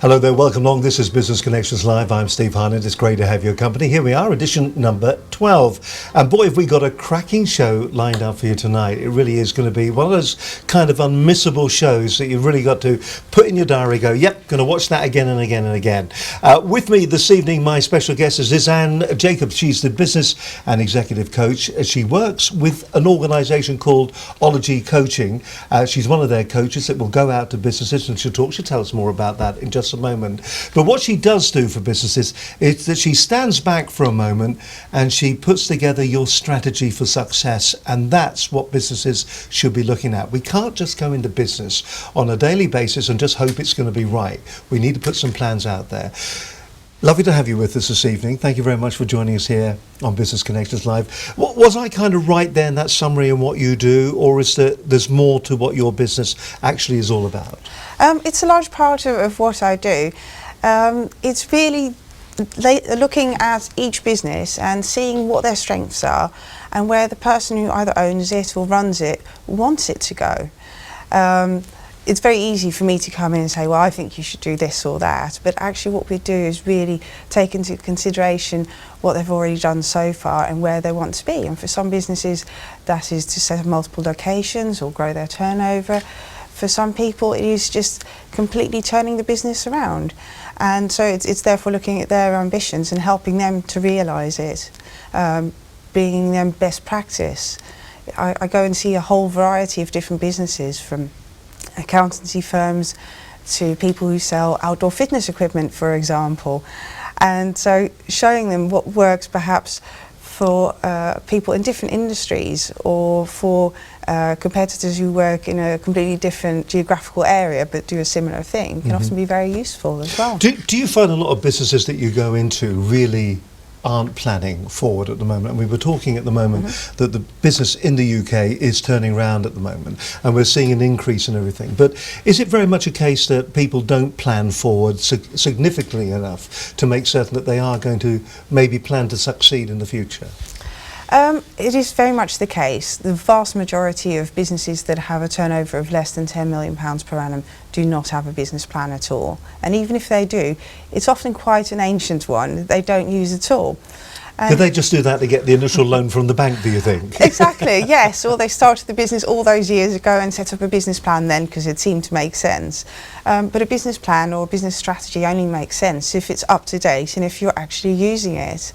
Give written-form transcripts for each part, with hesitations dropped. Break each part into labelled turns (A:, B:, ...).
A: Hello there, welcome along. This is Business Connections Live. I'm Steve Harnett. It's great to have your company. Here we are, edition number 12. And boy, have we got a cracking show lined up for you tonight. It really is going to be one of those kind of unmissable shows that you've really got to put in your diary, go, yep, going to watch that again and again and again. With me this evening, my special guest is Lizanne Jakobs. She's the business and executive coach. She works with an organisation called Ology Coaching. She's one of their coaches that will go out to businesses, and she'll tell us more about that in just a moment. But what she does do for businesses is that she stands back for a moment and she puts together your strategy for success, and that's what businesses should be looking at. We can't just go into business on a daily basis and just hope it's going to be right. We need to put some plans out there. Lovely to have you with us this evening. Thank you very much for joining us here on Business Connections Live. Was I kind of right there in that summary in what you do, or is there's more to what your business actually is all about?
B: It's a large part of what I do. It's really looking at each business and seeing what their strengths are and where the person who either owns it or runs it wants it to go. It's very easy for me to come in and say, well, I think you should do this or that, but actually what we do is really take into consideration what they've already done so far and where they want to be. And for some businesses, that is to set up multiple locations or grow their turnover. For some people, it is just completely turning the business around. And so it's therefore looking at their ambitions and helping them to realise it, bringing them best practice. I go and see a whole variety of different businesses, from accountancy firms to people who sell outdoor fitness equipment, for example. And so showing them what works perhaps for people in different industries, or for competitors who work in a completely different geographical area but do a similar thing, can often be very useful as well.
A: Do you find a lot of businesses that you go into really aren't planning forward at the moment? And we were talking at the moment that the business in the UK is turning around at the moment, and we're seeing an increase in everything. But is it very much a case that people don't plan forward significantly enough to make certain that they are going to maybe plan to succeed in the future?
B: It is very much the case. The vast majority of businesses that have a turnover of less than £10 million per annum do not have a business plan at all. And even if they do, it's often quite an ancient one that they don't use at all.
A: Do they just do that to get the initial loan from the bank, do you think?
B: Exactly, yes. Or they started the business all those years ago and set up a business plan then because it seemed to make sense. But a business plan or a business strategy only makes sense if it's up to date and if you're actually using it.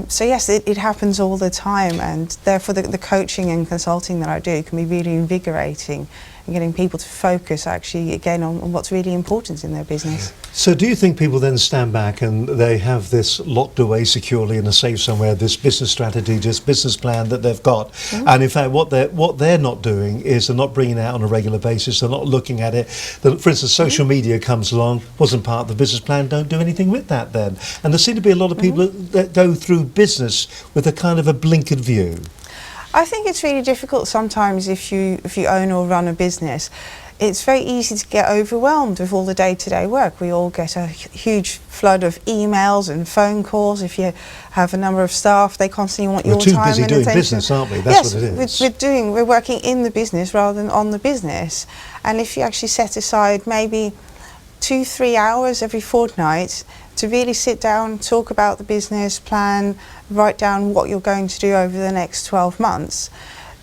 B: So yes, it happens all the time, and therefore the coaching and consulting that I do can be really invigorating and getting people to focus actually again on what's really important in their business.
A: So do you think people then stand back and they have this locked away securely in a safe somewhere, this business strategy, this business plan that they've got, and in fact what they're not doing is they're not bringing it out on a regular basis, they're not looking at it. For instance, social media comes along, wasn't part of the business plan, don't do anything with that then. And there seem to be a lot of people that go through business with a kind of a blinkered view.
B: I think it's really difficult sometimes if you own or run a business. It's very easy to get overwhelmed with all the day-to-day work. We all get a huge flood of emails and phone calls. If you have a number of staff, they constantly want your time and attention.
A: We're too busy doing business, aren't we? That's what it is.
B: We're working in the business rather than on the business. And if you actually set aside maybe 2-3 hours every fortnight to really sit down, talk about the business plan, write down what you're going to do over the next 12 months,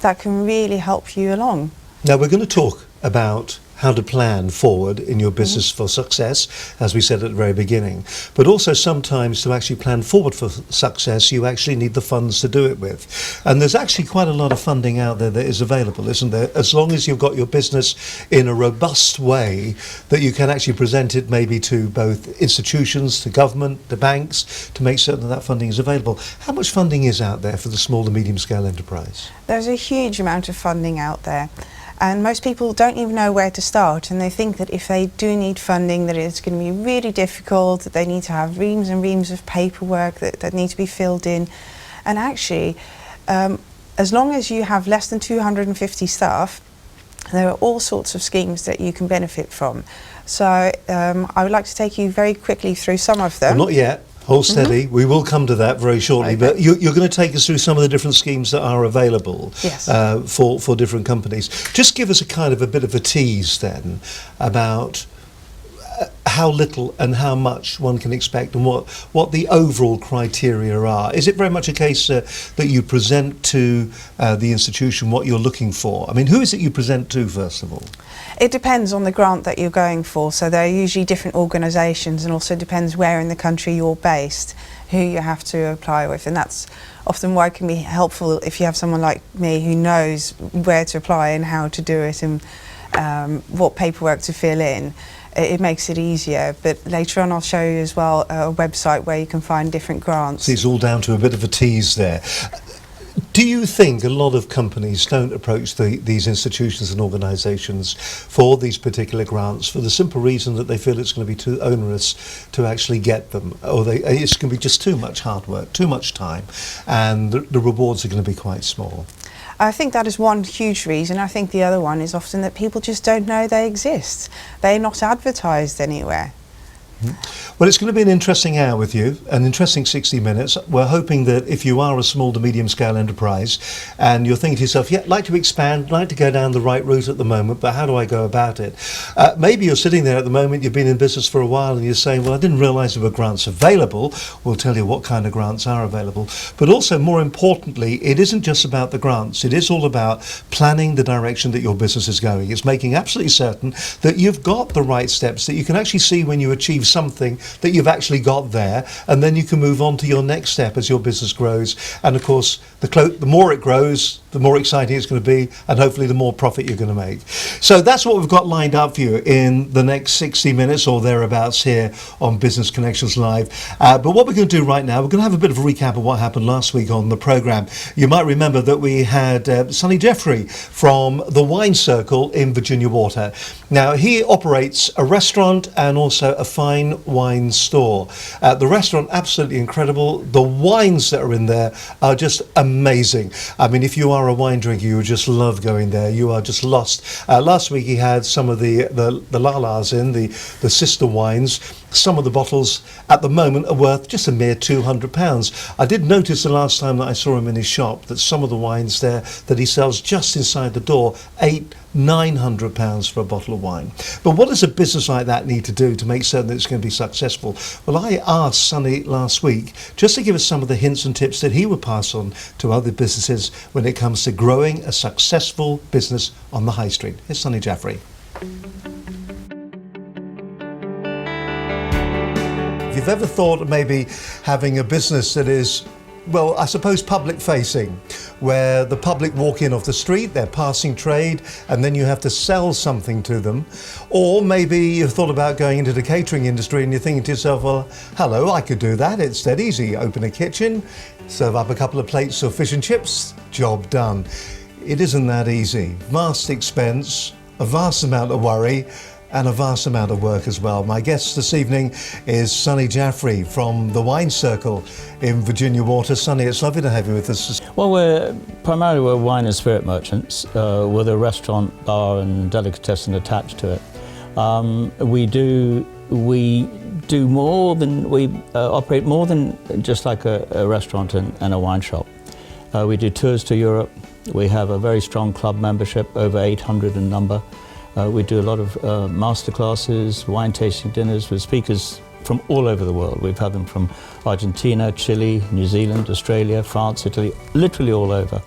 B: that can really help you along.
A: Now we're going to talk about how to plan forward in your business for success, as we said at the very beginning. But also sometimes to actually plan forward for success, you actually need the funds to do it with. And there's actually quite a lot of funding out there that is available, isn't there? As long as you've got your business in a robust way that you can actually present it maybe to both institutions, to government, to banks, to make certain that funding is available. How much funding is out there for the small and medium scale enterprise?
B: There's a huge amount of funding out there. And most people don't even know where to start, and they think that if they do need funding that it's going to be really difficult, that they need to have reams and reams of paperwork that need to be filled in. And actually, as long as you have less than 250 staff, there are all sorts of schemes that you can benefit from. So I would like to take you very quickly through some of them.
A: Well, not yet. Hold steady. We will come to that very shortly. Okay. But you're going to take us through some of the different schemes that are available for different companies. Just give us a kind of a bit of a tease then about how little and how much one can expect, and what the overall criteria are? Is it very much a case that you present to the institution what you're looking for? I mean, who is it you present to, first of all?
B: It depends on the grant that you're going for. So there are usually different organisations, and also depends where in the country you're based, who you have to apply with. And that's often why it can be helpful if you have someone like me who knows where to apply and how to do it, and what paperwork to fill in. It makes it easier. But later on I'll show you as well a website where you can find different grants.
A: So it's all down to a bit of a tease there. Do you think a lot of companies don't approach these institutions and organisations for these particular grants for the simple reason that they feel it's going to be too onerous to actually get them, or it's going to be just too much hard work, too much time, and the rewards are going to be quite small?
B: I think that is one huge reason. I think the other one is often that people just don't know they exist. They're not advertised anywhere.
A: Well, it's going to be an interesting hour with you, an interesting 60 minutes. We're hoping that if you are a small to medium scale enterprise and you're thinking to yourself, yeah, I'd like to expand, like to go down the right route at the moment, but how do I go about it? Maybe you're sitting there at the moment, you've been in business for a while and you're saying, well, I didn't realise there were grants available. We'll tell you what kind of grants are available. But also, more importantly, it isn't just about the grants. It is all about planning the direction that your business is going. It's making absolutely certain that you've got the right steps, that you can actually see when you achieve something that you've actually got there, and then you can move on to your next step as your business grows. And of course, the more it grows, the more exciting it's going to be, and hopefully the more profit you're going to make. So that's what we've got lined up for you in the next 60 minutes or thereabouts here on Business Connections Live. But what we're going to do right now, we're going to have a bit of a recap of what happened last week on the programme. You might remember that we had Sonny Jeffrey from the Wine Circle in Virginia Water. Now, he operates a restaurant and also a fine wine store. The restaurant, absolutely incredible. The wines that are in there are just amazing. I mean, if you are a wine drinker, you just love going there. You are just lost. Last week he had some of the Lalas in, the sister wines. Some of the bottles at the moment are worth just a mere £200. I did notice the last time that I saw him in his shop that some of the wines there that he sells just inside the door, £900 for a bottle of wine. But what does a business like that need to do to make certain that it's going to be successful? Well, I asked Sonny last week just to give us some of the hints and tips that he would pass on to other businesses when it comes to growing a successful business on the high street. Here's Sonny Jeffrey. If you've ever thought of maybe having a business that is, well, I suppose public facing, where the public walk in off the street, they're passing trade, and then you have to sell something to them. Or maybe you've thought about going into the catering industry and you're thinking to yourself, well, hello, I could do that. It's dead easy. Open a kitchen, serve up a couple of plates of fish and chips, job done. It isn't that easy. Vast expense, a vast amount of worry, and a vast amount of work as well. My guest this evening is Sonny Jeffrey from the Wine Circle in Virginia Water. Sonny, it's lovely to have you with us.
C: Well, we're wine and spirit merchants with a restaurant, bar and delicatessen attached to it. We operate more than just like a restaurant and a wine shop. We do tours to Europe. We have a very strong club membership, over 800 in number. We do a lot of masterclasses, wine tasting dinners with speakers from all over the world. We've had them from Argentina, Chile, New Zealand, Australia, France, Italy, literally all over.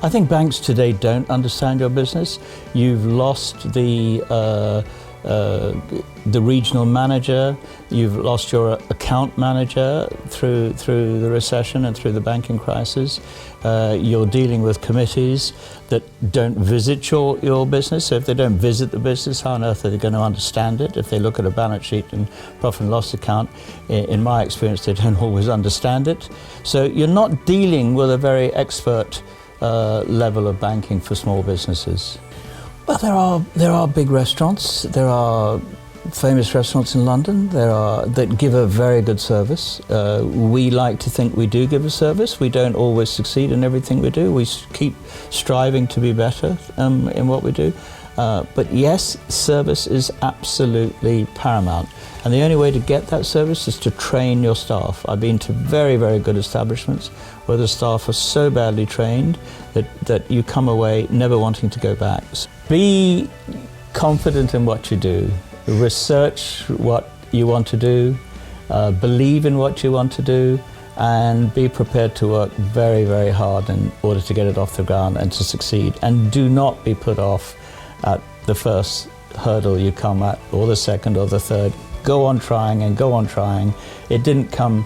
C: I think banks today don't understand your business. You've lost the regional manager, you've lost your account manager through the recession and through the banking crisis. You're dealing with committees that don't visit your business. So if they don't visit the business, how on earth are they going to understand it? If they look at a balance sheet and profit and loss account, in my experience, they don't always understand it. So you're not dealing with a very expert level of banking for small businesses. Well, there are big restaurants. There are famous restaurants in London. That give a very good service. We like to think we do give a service. We don't always succeed in everything we do. We keep striving to be better in what we do. But yes, service is absolutely paramount. And the only way to get that service is to train your staff. I've been to very, very good establishments where the staff are so badly trained that you come away never wanting to go back. Be confident in what you do. research what you want to do, believe in what you want to do, and be prepared to work very, very hard in order to get it off the ground and to succeed. And do not be put off at the first hurdle you come at, or the second or the third. Go on trying and go on trying. It didn't come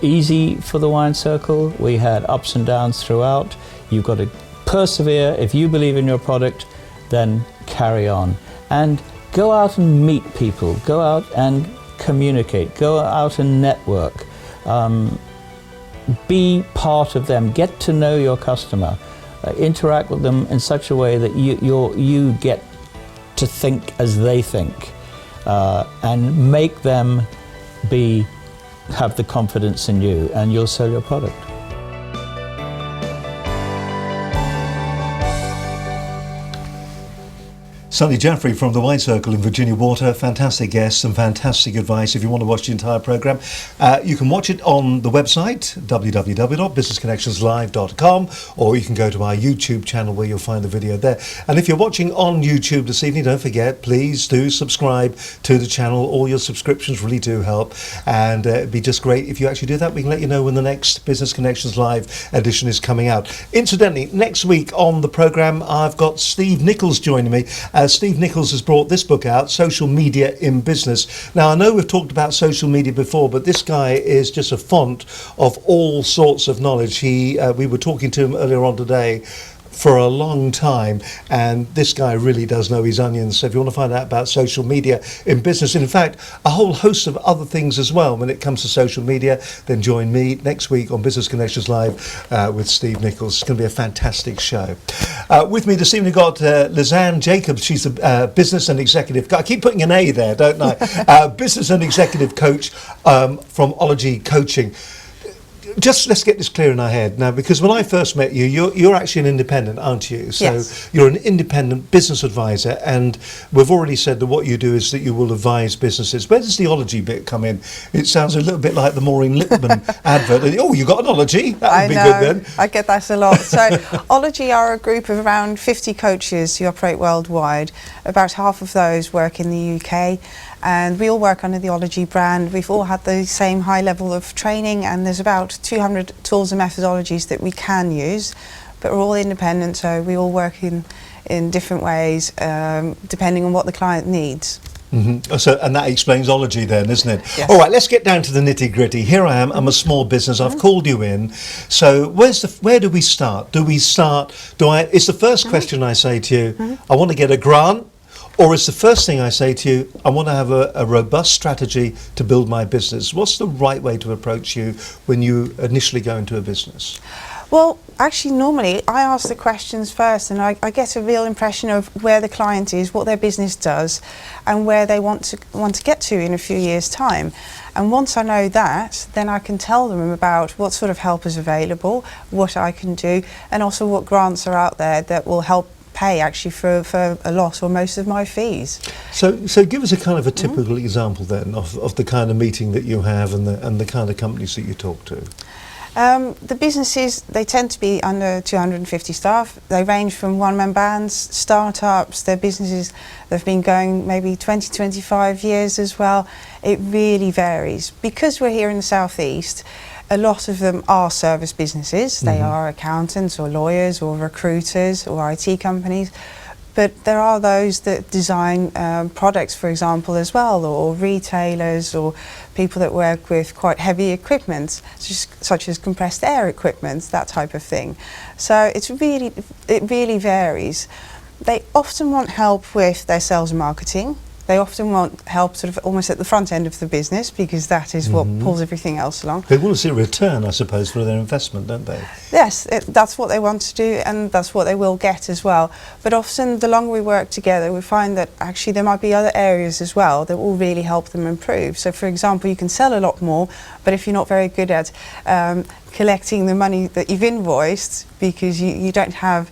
C: easy for the Wine Circle. We had ups and downs throughout. You've got to persevere. If you believe in your product, then carry on. And go out and meet people. Go out and communicate. Go out and network. Be part of them. Get to know your customer. Interact with them in such a way that you get to think as they think, and make them have the confidence in you, and you'll sell your product.
A: Sonny Jaffrey from the Wine Circle in Virginia Water. Fantastic guests and fantastic advice. If you want to watch the entire programme, you can watch it on the website www.businessconnectionslive.com, or you can go to our YouTube channel where you'll find the video there. And if you're watching on YouTube this evening, don't forget, please do subscribe to the channel. All your subscriptions really do help, and it'd be just great if you actually do that. We can let you know when the next Business Connections Live edition is coming out. Incidentally, next week on the programme, I've got Steve Nichols joining me. Steve Nichols has brought this book out, Social Media in Business. Now, I know we've talked about social media before, but this guy is just a font of all sorts of knowledge. We were talking to him earlier on today for a long time, and this guy really does know his onions. So if you want to find out about social media in business, and in fact a whole host of other things as well when it comes to social media, then join me next week on Business Connections Live with Steve Nichols. It's going to be a fantastic show. With me this evening we've got Lizanne Jakobs. She's a business and executive, I keep putting an A there, don't I? Business and executive coach from Ology Coaching. Just let's get this clear in our head now, because when I first met you, you're actually an independent, aren't you? So
B: yes.
A: You're an independent business advisor, and we've already said that what you do is that you will advise businesses. Where does the ology bit come in? It sounds a little bit like the Maureen Lipman advert. Oh, you got an ology? That would be good then.
B: I get that a lot. So Ology are a group of around 50 coaches who operate worldwide. About half of those work in the UK. And we all work under the Ology brand. We've all had the same high level of training, and there's about 200 tools and methodologies that we can use, but we're all independent, so we all work in different ways depending on what the client needs.
A: Mm-hmm. So, and that explains Ology then, isn't it?
B: Yes.
A: All right, let's get down to the nitty gritty. Here I am, I'm a small business, I've called you in. So where do we start? Is the first question I say to you, I want to get a grant? Or is the first thing I say to you, I want to have a robust strategy to build my business? What's the right way to approach you when you initially go into a business?
B: Well, actually, normally I ask the questions first, and I get a real impression of where the client is, what their business does, and where they want to get to in a few years' time. And once I know that, then I can tell them about what sort of help is available, what I can do, and also what grants are out there that will help pay actually for a lot or most of my fees.
A: So give us a kind of a typical example then of the kind of meeting that you have and the kind of companies that you talk to.
B: The businesses, they tend to be under 250 staff. They range from one-man bands, startups, their businesses, they've been going maybe 20, 25 years as well. It really varies. Because we're here in the southeast, a lot of them are service businesses. They are accountants or lawyers or recruiters or IT companies. But there are those that design products, for example, as well, or retailers or people that work with quite heavy equipment, such as compressed air equipment, that type of thing. So it really varies. They often want help with their sales and marketing. They often want help sort of almost at the front end of the business, because that is what pulls everything else along.
A: They want to see a return, I suppose, for their investment, don't they?
B: Yes, that's what they want to do, and that's what they will get as well. But often the longer we work together, we find that actually there might be other areas as well that will really help them improve. So for example, you can sell a lot more, but if you're not very good at collecting the money that you've invoiced, because you don't have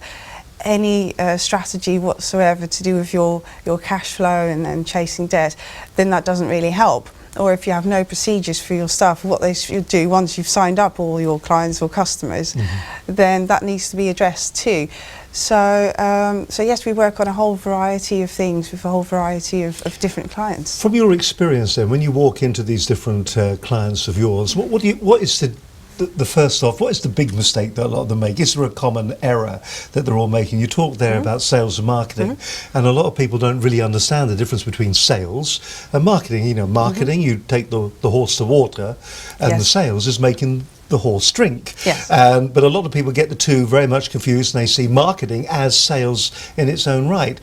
B: any strategy whatsoever to do with your cash flow and chasing debt, then that doesn't really help. Or if you have no procedures for your staff, what they should do once you've signed up all your clients or customers, then that needs to be addressed too. So, so yes, we work on a whole variety of things with a whole variety of different clients.
A: From your experience then, when you walk into these different clients of yours, what is the first off, what is the big mistake that a lot of them make? Is there a common error that they're all making? You talked there about sales and marketing, and a lot of people don't really understand the difference between sales and marketing. You know, marketing, you take the horse to water, and the sales is making the horse drink.
B: Yes.
A: But a lot of people get the two very much confused, and they see marketing as sales in its own right.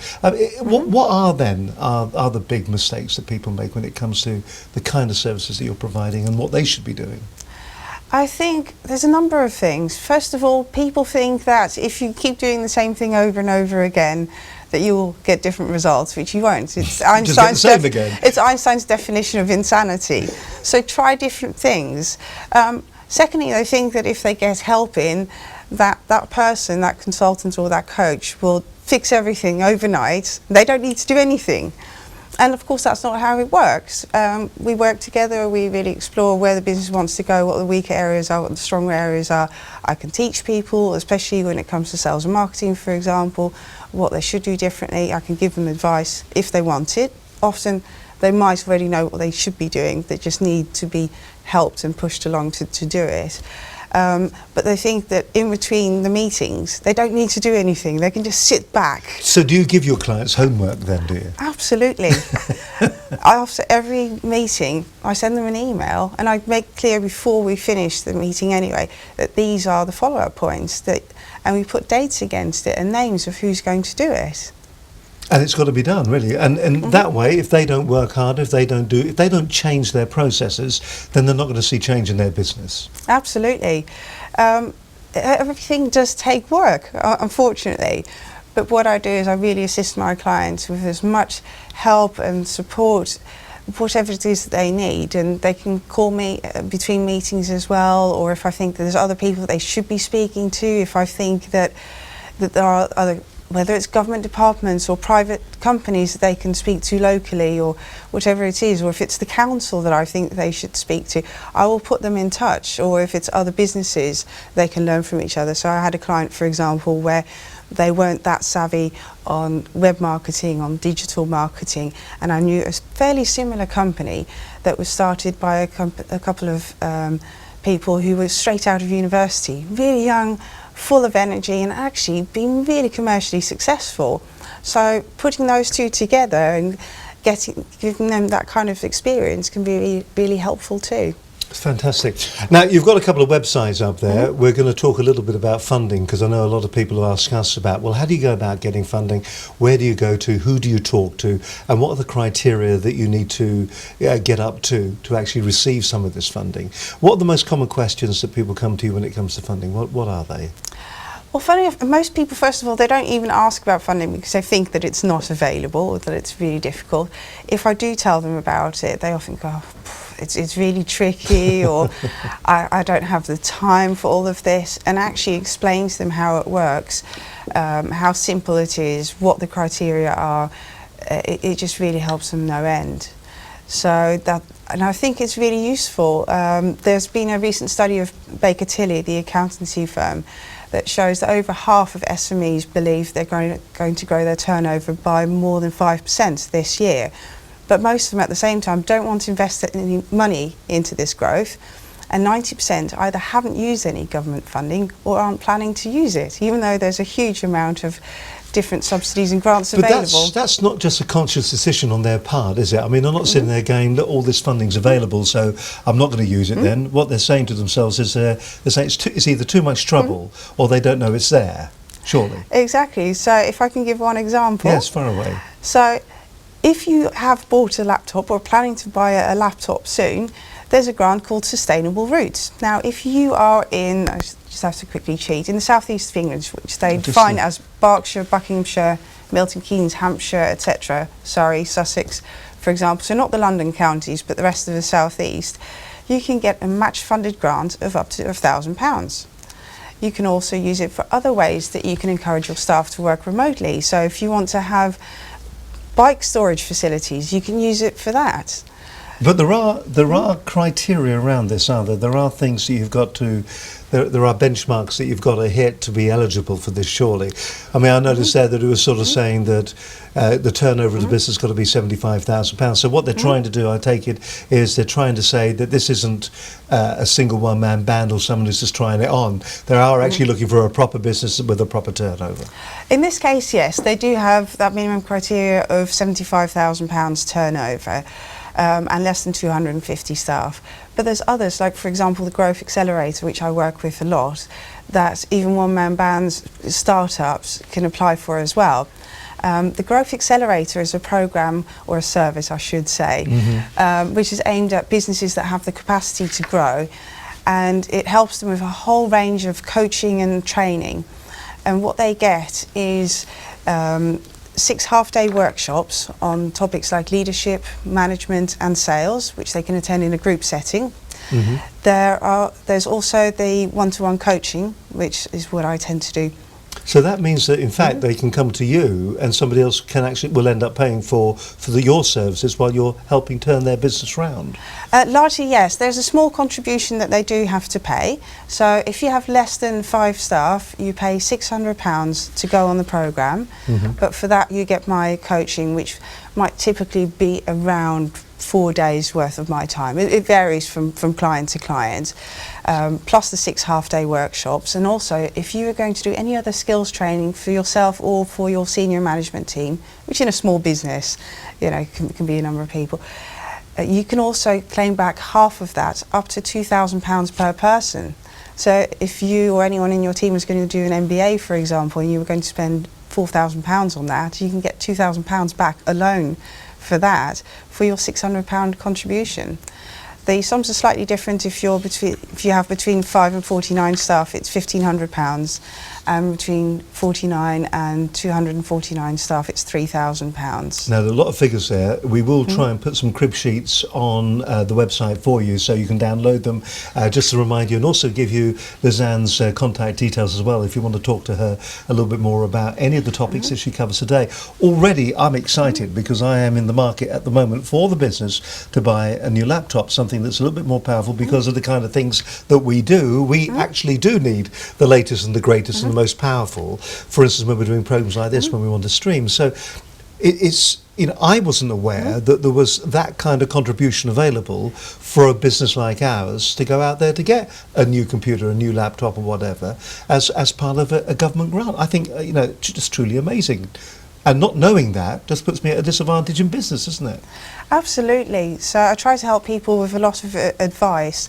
A: What are then are the big mistakes that people make when it comes to the kind of services that you're providing and what they should be doing?
B: I think there's a number of things. First of all, people think that if you keep doing the same thing over and over again, that you will get different results, which you won't. It's it's Einstein's definition of insanity. So try different things. Secondly, I think that if they get help in, that person, that consultant or that coach will fix everything overnight. They don't need to do anything. And of course that's not how it works. We work together, we really explore where the business wants to go, what the weaker areas are, what the stronger areas are. I can teach people, especially when it comes to sales and marketing, for example, what they should do differently. I can give them advice if they want it. Often they might already know what they should be doing, they just need to be helped and pushed along to do it. But they think that in between the meetings, they don't need to do anything. They can just sit back.
A: So do you give your clients homework then, do you?
B: Absolutely. After every meeting, I send them an email, and I make clear before we finish the meeting anyway, that these are the follow-up points, and we put dates against it and names of who's going to do it.
A: And it's got to be done, really. And that way, if they don't work hard, if they don't change their processes, then they're not going to see change in their business.
B: Absolutely. Everything does take work, unfortunately. But what I do is I really assist my clients with as much help and support, whatever it is that they need. And they can call me between meetings as well, or if I think that there's other people that they should be speaking to, if I think that there are other, whether it's government departments or private companies that they can speak to locally, or whatever it is, or if it's the council that I think they should speak to, I will put them in touch. Or if it's other businesses, they can learn from each other. So I had a client, for example, where they weren't that savvy on web marketing, on digital marketing, and I knew a fairly similar company that was started by a couple of people who were straight out of university, really young, full of energy, and actually being really commercially successful. So putting those two together and giving them that kind of experience can be really, really helpful too.
A: It's fantastic. Now, you've got a couple of websites up there. We're going to talk a little bit about funding, because I know a lot of people are asking us about, well, how do you go about getting funding? Where do you go to? Who do you talk to? And what are the criteria that you need to get up to actually receive some of this funding? What are the most common questions that people come to you when it comes to funding? What are they?
B: Well, funny enough, most people, first of all, they don't even ask about funding because they think that it's not available or that it's really difficult. If I do tell them about it, they often go, it's really tricky, or I don't have the time for all of this, and actually explain to them how it works, how simple it is, what the criteria are. It just really helps them no end. So that, and I think it's really useful. There's been a recent study of Baker Tilly, the accountancy firm, that shows that over half of SMEs believe they're going to grow their turnover by more than 5% this year. But most of them at the same time don't want to invest any money into this growth, and 90% either haven't used any government funding or aren't planning to use it, even though there's a huge amount of different subsidies and grants available.
A: But that's not just a conscious decision on their part, is it? I mean, they're not sitting there going, look, all this funding's available, so I'm not going to use it then. What they're saying to themselves is they're saying it's either too much trouble or they don't know it's there, surely.
B: Exactly. So if I can give one example.
A: Yes, far away.
B: So if you have bought a laptop or planning to buy a laptop soon, there's a grant called Sustainable Routes. Now, if you are in, I just have to quickly cheat, in the southeast of England, which they define as Berkshire, Buckinghamshire, Milton Keynes, Hampshire, etc., Surrey, Sussex, for example, so not the London counties, but the rest of the southeast, you can get a match-funded grant of up to £1,000. You can also use it for other ways that you can encourage your staff to work remotely. So if you want to have bike storage facilities, you can use it for that.
A: But there are criteria around this, aren't there? There are things that you've got to. There are benchmarks that you've got to hit to be eligible for this. Surely, I mean, I noticed there that it was sort of saying that the turnover of the business got to be £75,000. So what they're trying to do, I take it, is they're trying to say that this isn't a single one-man band or someone who's just trying it on. They are actually looking for a proper business with a proper turnover.
B: In this case, yes, they do have that minimum criteria of £75,000 turnover. And less than 250 staff. But there's others, like for example the Growth Accelerator, which I work with a lot, that even one-man bands, startups can apply for as well. The Growth Accelerator is a program, or a service I should say, which is aimed at businesses that have the capacity to grow, and it helps them with a whole range of coaching and training. And what they get is 6 half-day workshops on topics like leadership, management and sales, which they can attend in a group setting. There's also the one-to-one coaching, which is what I tend to do.
A: So that means that in fact they can come to you and somebody else will end up paying for your services while you're helping turn their business round.
B: Largely yes, there's a small contribution that they do have to pay. So if you have less than 5 staff, you pay £600 to go on the programme, but for that you get my coaching, which might typically be around 4 days worth of my time. It varies from client to client, plus the 6 half-day workshops. And also, if you are going to do any other skills training for yourself or for your senior management team, which in a small business, you know, can be a number of people, you can also claim back half of that, up to £2,000 per person. So if you or anyone in your team is going to do an MBA, for example, and you were going to spend £4,000 on that, you can get £2,000 back alone for that, for your £600 contribution. The sums are slightly different if you have between 5 and 49 staff, it's £1,500, and between 49 and 249 staff, it's £3,000.
A: Now, there are a lot of figures there. We will try and put some crib sheets on the website for you so you can download them, just to remind you, and also give you Lizanne's contact details as well if you want to talk to her a little bit more about any of the topics that she covers today. Already, I'm excited because I am in the market at the moment for the business to buy a new laptop, something that's a little bit more powerful because of the kind of things that we do. We actually do need the latest and the greatest and the most powerful. For instance, when we're doing programs like this, when we want to stream. So it's, you know, I wasn't aware that there was that kind of contribution available for a business like ours to go out there to get a new computer, a new laptop or whatever as part of a government grant. I think, you know, it's just truly amazing. And not knowing that just puts me at a disadvantage in business, doesn't it? Absolutely.
B: So I try to help people with a lot of advice.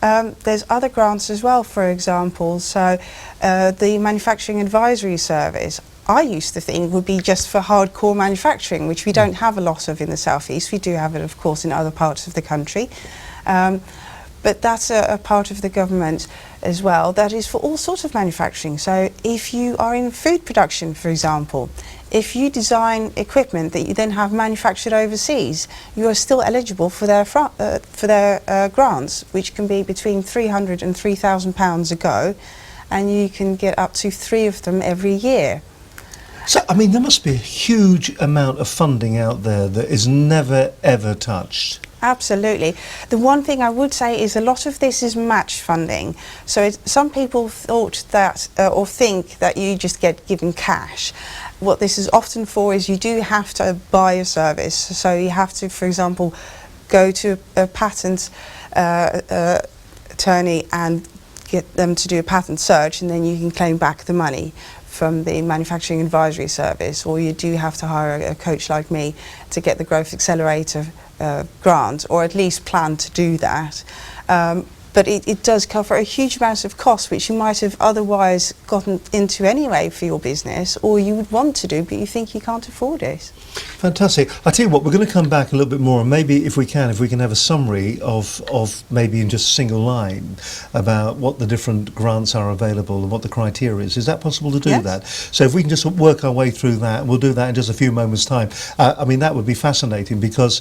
B: There's other grants as well, for example. So the Manufacturing Advisory Service, I used to think would be just for hardcore manufacturing, which we don't have a lot of in the southeast. We do have it, of course, in other parts of the country. But that's a part of the government as well that is for all sorts of manufacturing. So if you are in food production, for example, if you design equipment that you then have manufactured overseas, you are still eligible for their grants, which can be between £300 and £3,000 a go, and you can get up to 3 of them every year.
A: So, I mean, there must be a huge amount of funding out there that is never, ever touched.
B: Absolutely. The one thing I would say is a lot of this is match funding. So some people thought that, or think that you just get given cash. What this is often for is you do have to buy a service. So you have to, for example, go to a patent attorney and get them to do a patent search, and then you can claim back the money from the Manufacturing Advisory Service, or you do have to hire a coach like me to get the Growth Accelerator grant, or at least plan to do that. But it does cover a huge amount of costs which you might have otherwise gotten into anyway for your business, or you would want to do but you think you can't afford it.
A: Fantastic. I tell you what, we're going to come back a little bit more, and maybe if we can have a summary of maybe in just a single line about what the different grants are available and what the criteria is. Is that possible to do that? So if we can just work our way through that, and we'll do that in just a few moments' time. I mean, that would be fascinating because,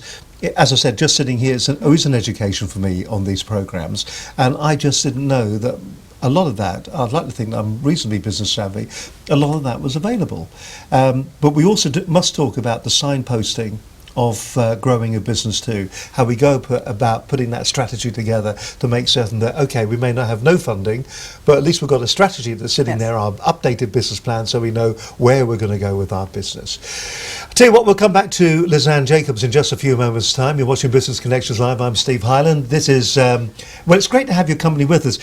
A: as I said, just sitting here, it's always an education for me on these programmes, and I just didn't know that a lot of that, I'd like to think that I'm reasonably business savvy, a lot of that was available. But we also must talk about the signposting of growing a business too. How we go about putting that strategy together to make certain that, okay, we may not have no funding, but at least we've got a strategy that's sitting there, our updated business plan, so we know where we're going to go with our business. I'll tell you what, we'll come back to Lizanne Jakobs in just a few moments' time. You're watching Business Connections Live. I'm Steve Hyland. This is, well, it's great to have your company with us.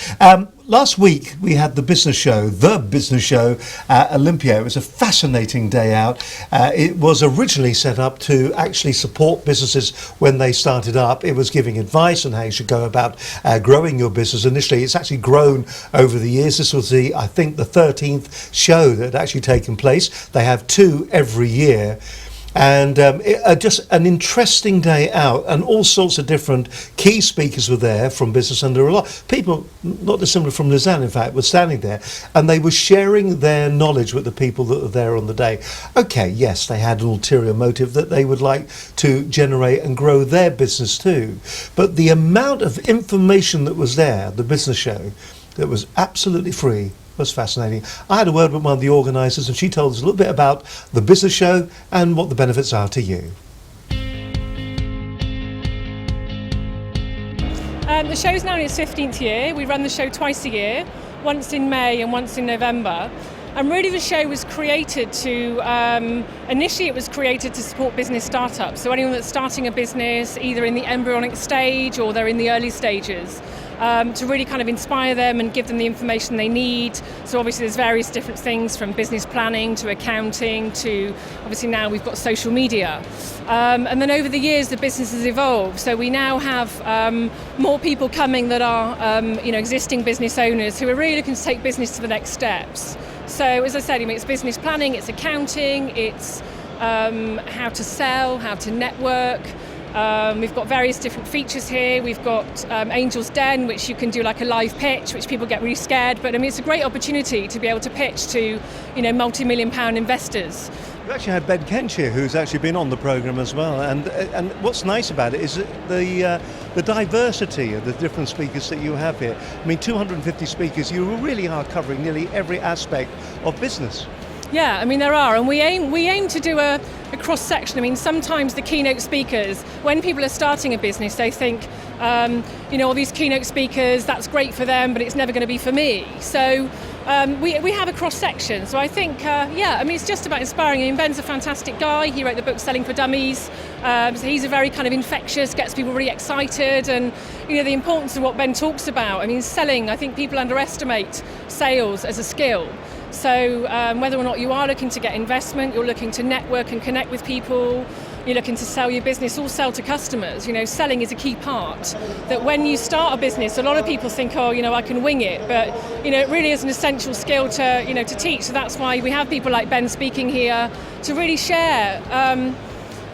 A: Last week we had the business show at Olympia. It was a fascinating day out. It was originally set up to actually support businesses when they started up. It was giving advice on how you should go about growing your business. Initially, it's actually grown over the years. This was I think the 13th show that had actually taken place. They have 2 every year. And just an interesting day out, and all sorts of different key speakers were there from business, and there were a lot of people, not dissimilar from Lizanne in fact, were standing there, and they were sharing their knowledge with the people that were there on the day. Okay, yes, they had an ulterior motive that they would like to generate and grow their business too, but the amount of information that was there, the business show, that was absolutely free, was fascinating. I had a word with one of the organisers, and she told us a little bit about the business show and what the benefits are to you.
D: The show's now in its 15th year. We run the show twice a year, once in May and once in November. And really the show was created to, initially it was created to support business startups. So anyone that's starting a business, either in the embryonic stage or they're in the early stages, to really kind of inspire them and give them the information they need. So obviously there's various different things, from business planning to accounting to, obviously now we've got social media. And then over the years the business has evolved. So we now have more people coming that are existing business owners who are really looking to take business to the next steps. So as I said, it's business planning, it's accounting, it's how to sell, how to network. We've got various different features here. We've got Angel's Den, which you can do like a live pitch, which people get really scared. But it's a great opportunity to be able to pitch to, multi-million pound investors.
A: We've actually had Ben Kench here, who's actually been on the programme as well. And what's nice about it is the diversity of the different speakers that you have here. 250 speakers, you really are covering nearly every aspect of business.
D: Yeah, there are, and we aim to do a cross-section. Sometimes the keynote speakers, when people are starting a business, they think, all these keynote speakers, that's great for them, but it's never going to be for me. So we have a cross-section. So I think, it's just about inspiring. Ben's a fantastic guy. He wrote the book Selling for Dummies. So he's a very kind of infectious, gets people really excited, and the importance of what Ben talks about. Selling, I think people underestimate sales as a skill. So whether or not you are looking to get investment, you're looking to network and connect with people, you're looking to sell your business or sell to customers, selling is a key part. That when you start a business, a lot of people think, I can wing it, but it really is an essential skill to teach. So that's why we have people like Ben speaking here to really share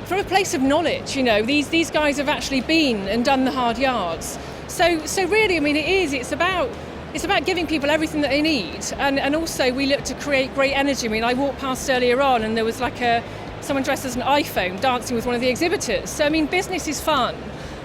D: from a place of knowledge. These guys have actually been and done the hard yards. So really, it's about giving people everything that they need, and also we look to create great energy. I walked past earlier on and there was someone dressed as an iPhone dancing with one of the exhibitors. So business is fun,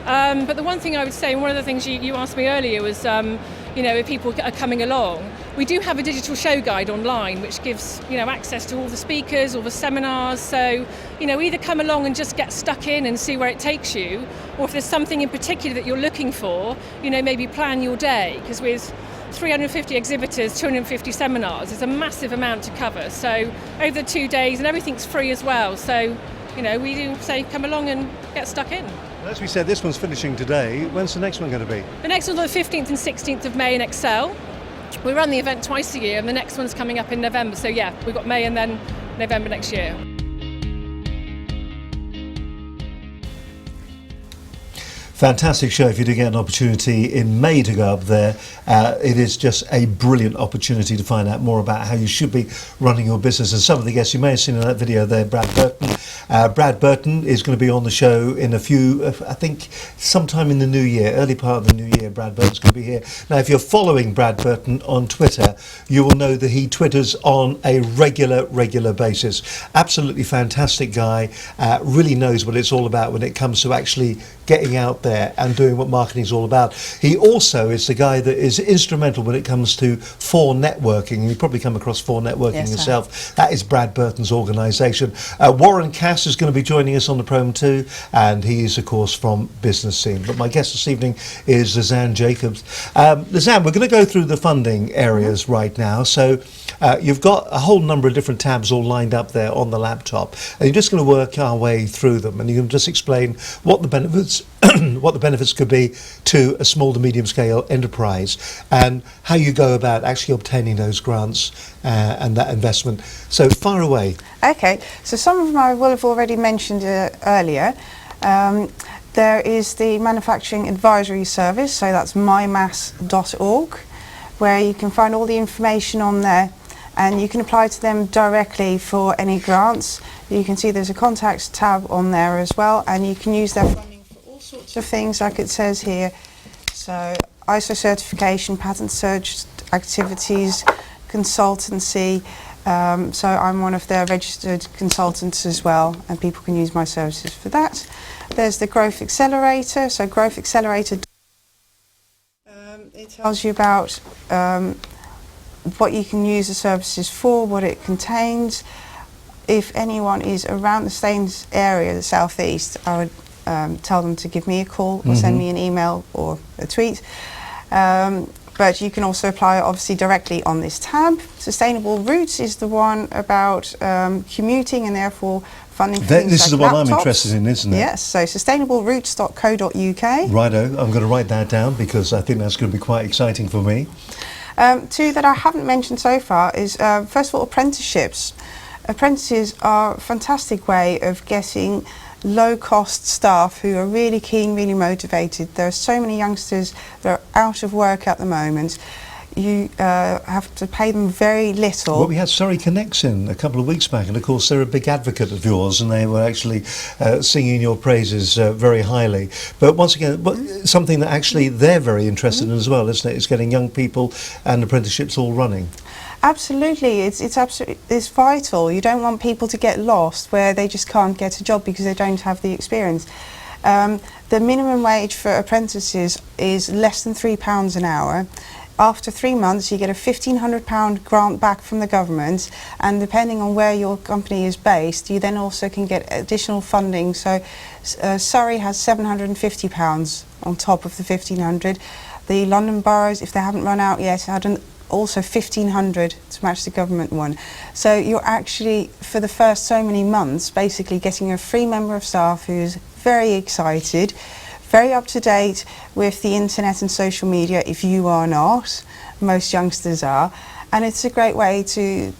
D: but the one thing I would say, and one of the things you asked me earlier was, if people are coming along, we do have a digital show guide online which gives access to all the speakers, all the seminars. So either come along and just get stuck in and see where it takes you, or if there's something in particular that you're looking for, maybe plan your day, because with 350 exhibitors, 250 seminars, it's a massive amount to cover. So over the 2 days, and everything's free as well. So, we do say come along and get stuck in.
A: As we said, this one's finishing today. When's the next one going to be?
D: The next one's on the 15th and 16th of May in Excel. We run the event twice a year, and the next one's coming up in November. So yeah, we've got May and then November next year.
A: Fantastic show. If you do get an opportunity in May to go up there, it is just a brilliant opportunity to find out more about how you should be running your business. And some of the guests you may have seen in that video there, Brad Burton. Brad Burton is going to be on the show in I think sometime in the new year, early part of the new year. Brad Burton's going to be here. Now, if you're following Brad Burton on Twitter, you will know that he twitters on a regular basis. Absolutely fantastic guy. Really knows what it's all about when it comes to actually getting out there and doing what marketing is all about. He also is the guy that is instrumental when it comes to For Networking. You probably come across For Networking yourself. That is Brad Burton's organisation. Warren Cass is going to be joining us on the program too, and he is, of course, from Business Scene. But my guest this evening is Lizanne Jakobs. Lizanne, we're going to go through the funding areas right now. So you've got a whole number of different tabs all lined up there on the laptop, and you're just going to work our way through them, and you can just explain what the benefits what the benefits could be to a small to medium scale enterprise, and how you go about actually obtaining those grants and that investment. So far away.
B: Okay, so some of them I will have already mentioned earlier. There is the Manufacturing Advisory Service, so that's mymas.org, where you can find all the information on there, and you can apply to them directly for any grants. You can see there's a contacts tab on there as well, and you can use their funding for all sorts of things, like it says here. So ISO certification, patent search activities, consultancy. So I'm one of their registered consultants as well, and people can use my services for that. There's the Growth Accelerator. So Growth Accelerator, it tells you about what you can use the services for, what it contains. If anyone is around the Staines area, the southeast, I would tell them to give me a call or send me an email or a tweet. But you can also apply obviously directly on this tab. Sustainable Routes is the one about commuting and therefore funding for things
A: This
B: like
A: is the one I'm
B: laptops.
A: interested in, isn't it?
B: Yes, so sustainableroutes.co.uk.
A: Righto, I'm going to write that down because I think that's going to be quite exciting for me.
B: Two that I haven't mentioned so far is, first of all, apprenticeships. Apprentices are a fantastic way of getting low-cost staff who are really keen, really motivated. There are so many youngsters that are out of work at the moment. You have to pay them very little.
A: Well, we had Surrey Connects in a couple of weeks back, and of course they're a big advocate of yours, and they were actually singing your praises very highly. But once again, something that actually they're very interested in as well, isn't it? It's getting young people and apprenticeships all running.
B: Absolutely, it's vital. You don't want people to get lost where they just can't get a job because they don't have the experience. The minimum wage for apprentices is less than £3 an hour. After 3 months, you get a £1,500 grant back from the government, and depending on where your company is based, you then also can get additional funding. So Surrey has £750 on top of the £1,500. The London boroughs, if they haven't run out yet, had also £1,500 to match the government one. So you're actually, for the first so many months, basically getting a free member of staff who's very excited, very up to date with the internet and social media, if you are not. Most youngsters are. And it's a great way to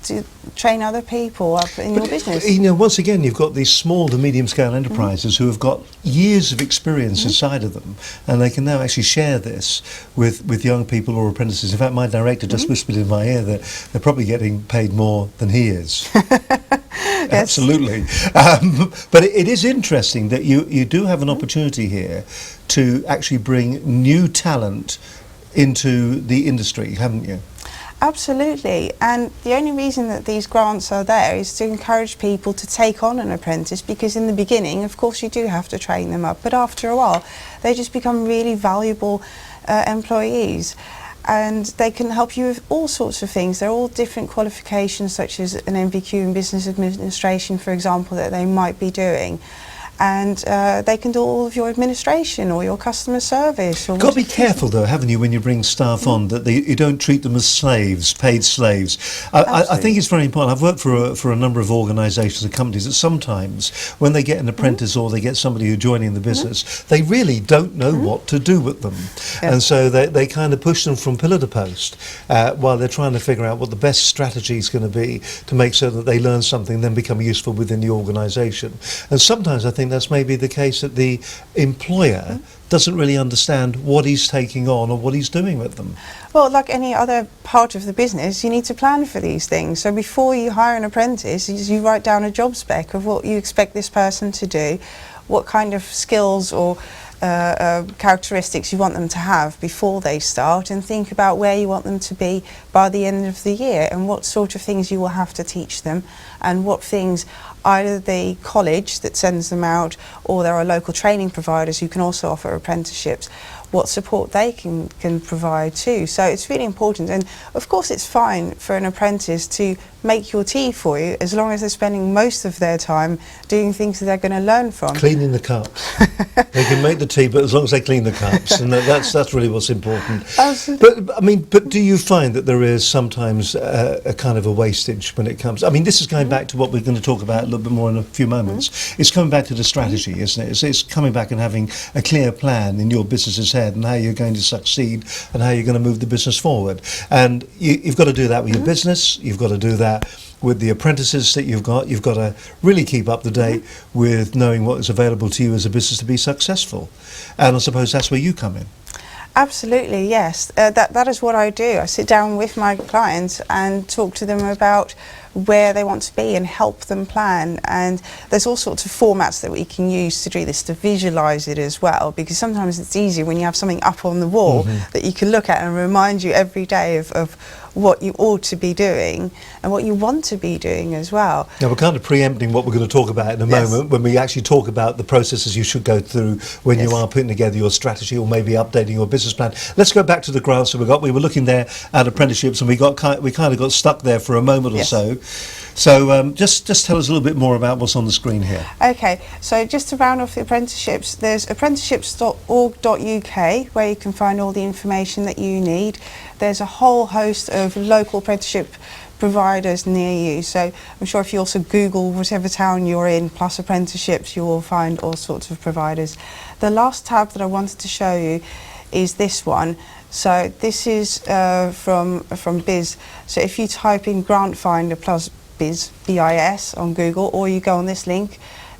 B: train other people up in your business.
A: You know, once again, you've got these small to medium scale enterprises who have got years of experience inside of them, and they can now actually share this with young people or apprentices. In fact, my director just whispered in my ear that they're probably getting paid more than he is.
B: Yes.
A: Absolutely. But it is interesting that you do have an opportunity here to actually bring new talent into the industry, haven't you?
B: Absolutely, and the only reason that these grants are there is to encourage people to take on an apprentice, because in the beginning, of course, you do have to train them up, but after a while they just become really valuable employees, and they can help you with all sorts of things. They're all different qualifications, such as an MVQ in business administration, for example, that they might be doing. And they can do all of your administration or your customer service. You've
A: got to be careful though, haven't you, when you bring staff on, that you don't treat them as slaves, paid slaves. I think it's very important. I've worked for a number of organisations and companies that sometimes when they get an apprentice or they get somebody who's joining the business, they really don't know what to do with them. And so they kind of push them from pillar to post while they're trying to figure out what the best strategy is going to be to make sure that they learn something and then become useful within the organisation. And sometimes I think that's maybe the case that the employer doesn't really understand what he's taking on or what he's doing with them.
B: Well, like any other part of the business, you need to plan for these things. So before you hire an apprentice, you write down a job spec of what you expect this person to do, what kind of skills or characteristics you want them to have before they start, and think about where you want them to be by the end of the year and what sort of things you will have to teach them and what things either the college that sends them out, or there are local training providers who can also offer apprenticeships, what support they can provide too. So it's really important, and of course it's fine for an apprentice to make your tea for you as long as they're spending most of their time doing things that they're going to learn from.
A: Cleaning the cups. They can make the tea, but as long as they clean the cups, and that's really what's important.
B: Absolutely.
A: But do you find that there is sometimes a kind of a wastage when it comes? I mean, this is going back to what we're going to talk about a little bit more in a few moments. It's coming back to the strategy, isn't it? It's coming back and having a clear plan in your business's head and how you're going to succeed and how you're going to move the business forward. And you've got to do that with your business. You've got to do that with the apprentices that you've got. You've got to really keep up to date with knowing what is available to you as a business to be successful. And I suppose that's where you come in.
B: Absolutely, yes. That is what I do. I sit down with my clients and talk to them about where they want to be and help them plan. And there's all sorts of formats that we can use to do this, to visualise it as well, because sometimes it's easier when you have something up on the wall that you can look at and remind you every day of what you ought to be doing and what you want to be doing as well.
A: Now, we're kind of preempting what we're going to talk about in a moment when we actually talk about the processes you should go through when you are putting together your strategy or maybe updating your business plan. Let's go back to the grants that we got. We were looking there at apprenticeships and we kind of got stuck there for a moment or so. So just tell us a little bit more about what's on the screen here.
B: Okay, so just to round off the apprenticeships, there's apprenticeships.org.uk where you can find all the information that you need. There's a whole host of local apprenticeship providers near you, so I'm sure if you also Google whatever town you're in plus apprenticeships, you will find all sorts of providers. The last tab that I wanted to show you is this one. So this is from BIS. So if you type in Grant Finder plus BIS, BIS on Google, or you go on this link,